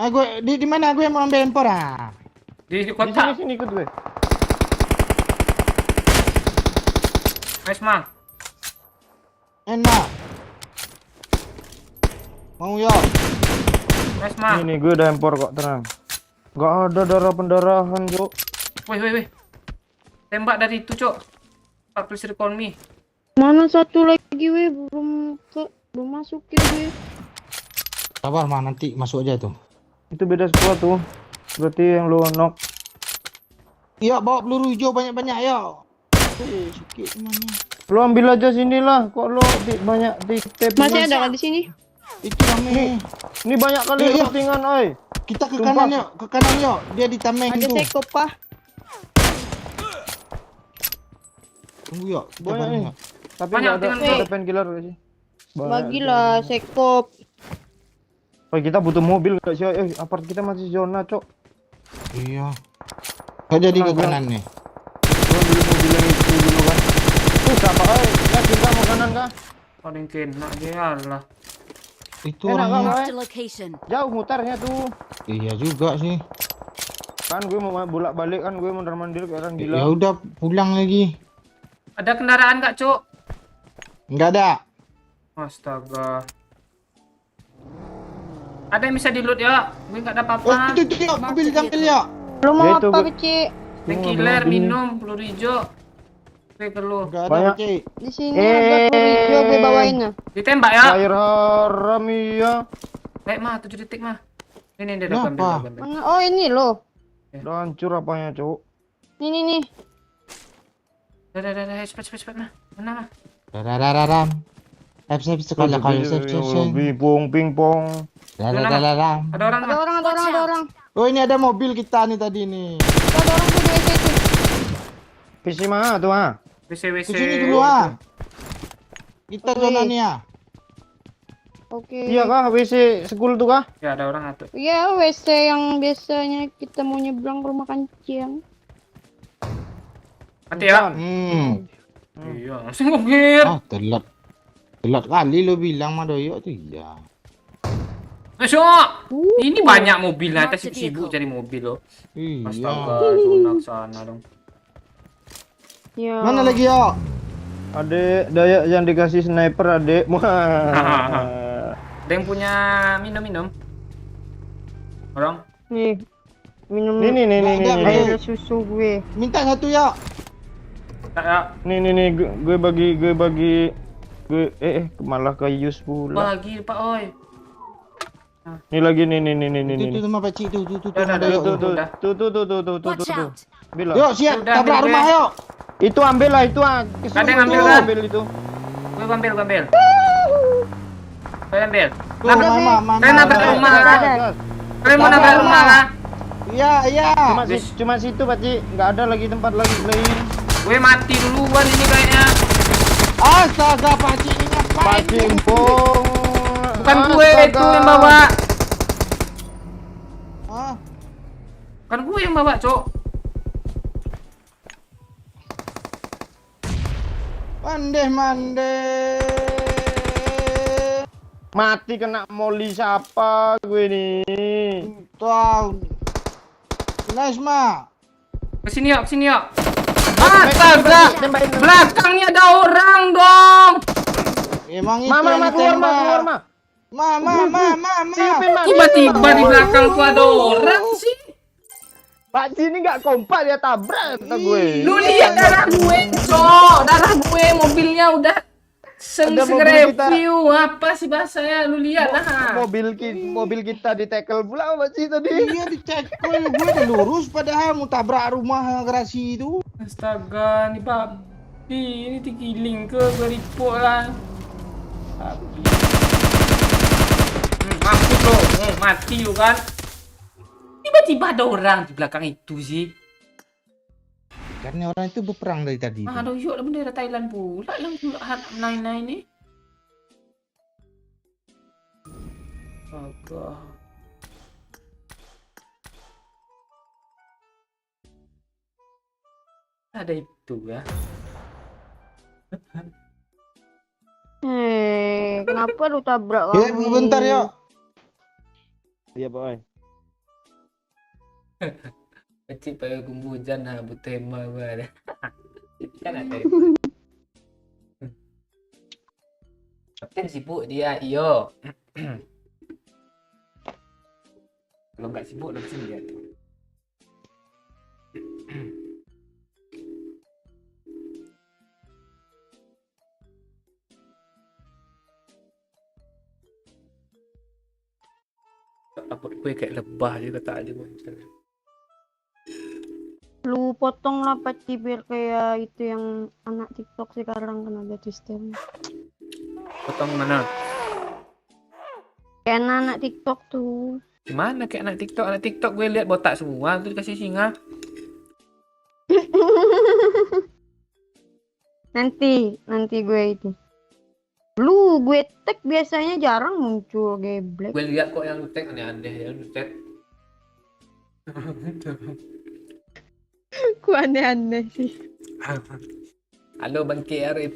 Gue di mana gue mau ambil empor Di Di kotak. sini ikut gue. Nice, Mang. Enak. Mau ya? Nice, Mang. Ini gue udah empor kok, tenang. Gak ada darah pendarahan, Cok. Wih. Tembak dari itu, Cok. Pak, please recall me. Mana satu lagi weh belum masuk ya weh. Sabar mah nanti masuk aja tuh. Itu beda squad tuh. Berarti yang lu knock. Iya bawa peluru hijau banyak-banyak ya. Sikit temannya. Lu ambil aja sini lah. Kok lu banyak di tap. Masih ada kan di sini? Itu rame. Ini banyak kali Iya. postingan, oi. Kita ke Sumpah. kanan yuk, ke kanan yuk. Dia di tameng Ada tuh. sekop Pak. Tunggu yuk. Kita Banyak bareng nih. yuk. Tapi Banyak, nggak ada, tinggal nggak ada nih. painkiller gak sih? Banyak. Bagilah sekop. Oh, kita butuh mobil gak sih? Apart kita masih zona, Cok. Iya. Gak jadi ke Tenang, kanan nih. Gua beli mobil yang itu dulu kan. Siapa, oi? Yakin kah mau kanan kah? Paling kena dia lah. Itu Enak orangnya. kan, Marked a location. Jauh mutarnya tuh. Iya juga sih. Kan gue mau bolak-balik kan, gue mondar-mandir kayak orang gila. Ya udah pulang lagi. Ada kendaraan nggak, Cok? Enggak ada. Astaga. Ada yang bisa di-loot ya? Gue nggak ada Oh, apa-apa. itu yuk, mobil ambil yuk. Lu mau Ya itu, apa gua- kecil? Painkiller, minum, peluru hijau. Oke, perlu. Enggak ada, Banyak. Cik. Di sini ada peluru gue bawain nah. Ditembak ya? Air haram iya. Mah, 7 detik mah. Ini dia udah Kenapa? gambar. Mana? Oh ini loh. Udah hancur apanya, Cok. Nih. Dah, cepet mah. Mana mah? Dararam. Sep sekolah kalau sep. Ping-pong. Dararam. Ada orang mah. Ada orang. Oh ini ada mobil kita nih tadi nih. Ada orang tuh di WC itu. PC mana tuh, ah? WC. Ke sini dulu ah. Kita Oke. zona nih ah. Oke. Iya kah? WC school tuh kah? Ya, ada orang satu. Iya WC yang biasanya kita mau nyebrang ke rumah kancing. Mati ya? Iya, langsung ngogir. Ah telat. Telat kali lo bilang mah doyok tuh iya. Masuk. Ini banyak mobil lah, kita sibuk cari mobil loh. Iya. Astaga, zona sana dong. Ya. Mana lagi yuk? Adek, Dayak yang dikasih sniper, adek. Ada yang punya minum-minum? Orang? Nih. Minum. Nih. Air susu gue. Minta satu yuk. Tak ya. Nih, gue bagi malah ke Yus pula. Bagi Pak Oi. Nih lagi nih. Itu mah pacik tuh Dah, ada yuk. Tuh. Watch out. Bila. Yuk siap Udah, tabrak ambil rumah gue. yuk. Itu ambil lah itu ah. Ada yang ambil Tuh, kan? ambil itu. Gue ambil. Gue ambil. Tuh mama. Kalian nabrak rumah Gas, kan? gas. Kalian mau nabrak rumah kan? Iya. Cuma situ, Pakcik. Nggak ada lagi tempat lain. Gue mati duluan ini kayaknya. Astaga pacik ini ngapain? Pacimpong. Bukan gue itu yang bawa. Ah, Bukan gue yang bawa, Cok. mandeh. Mati kena moli siapa gue nih. Tuh. Nice ma. Kesini yuk. Astaga. Belakangnya ada orang dong. Emang itu Mama, yang keluar, ditembak. keluar, Ma. Ma. Tiba-tiba di belakang tuh ada orang sih. Pak Ci ini nggak kompak dia tabrak kata gue. Lu lihat darah gue, Cok. Darah gue, mobilnya udah Ada mobil kita. review apa sih bahasanya? Lu lihat lah. Mobil kita di tackle pula Pak Cik tadi. Iya dicekol, gue udah lurus padahal mau tabrak rumah garasi itu. Astaga, nih babi, ini digiling ke gue report lah. Babi. Mampus lo, mati lo kan. Tiba-tiba ada orang di belakang itu sih. Karena orang itu berperang dari tadi. Ada yuk lah bendera Thailand pula yang naik-naik ini. Astaga. Ada itu ya. Kenapa lu tabrak Ya, kami? bentar ya. Iya Pak. Kecil pakai kumbujan nah butema gue. Kan ada. Kapten sibuk dia, iyo. Kalau nggak sibuk langsung dia. Upload gue kayak lebah juga tadi monster. Lu potong lah Paci biar kayak itu yang anak TikTok sekarang kan ada sistem. Potong mana? Kayak anak TikTok tuh. Gimana kayak anak TikTok? Anak TikTok gue lihat botak semua tuh dikasih singa. Nanti gue itu. Lu gue tag biasanya jarang muncul geblek. Gue lihat kok yang lu tag aneh-aneh ya lu tag. Ku aneh-aneh sih. Halo Bang KRF.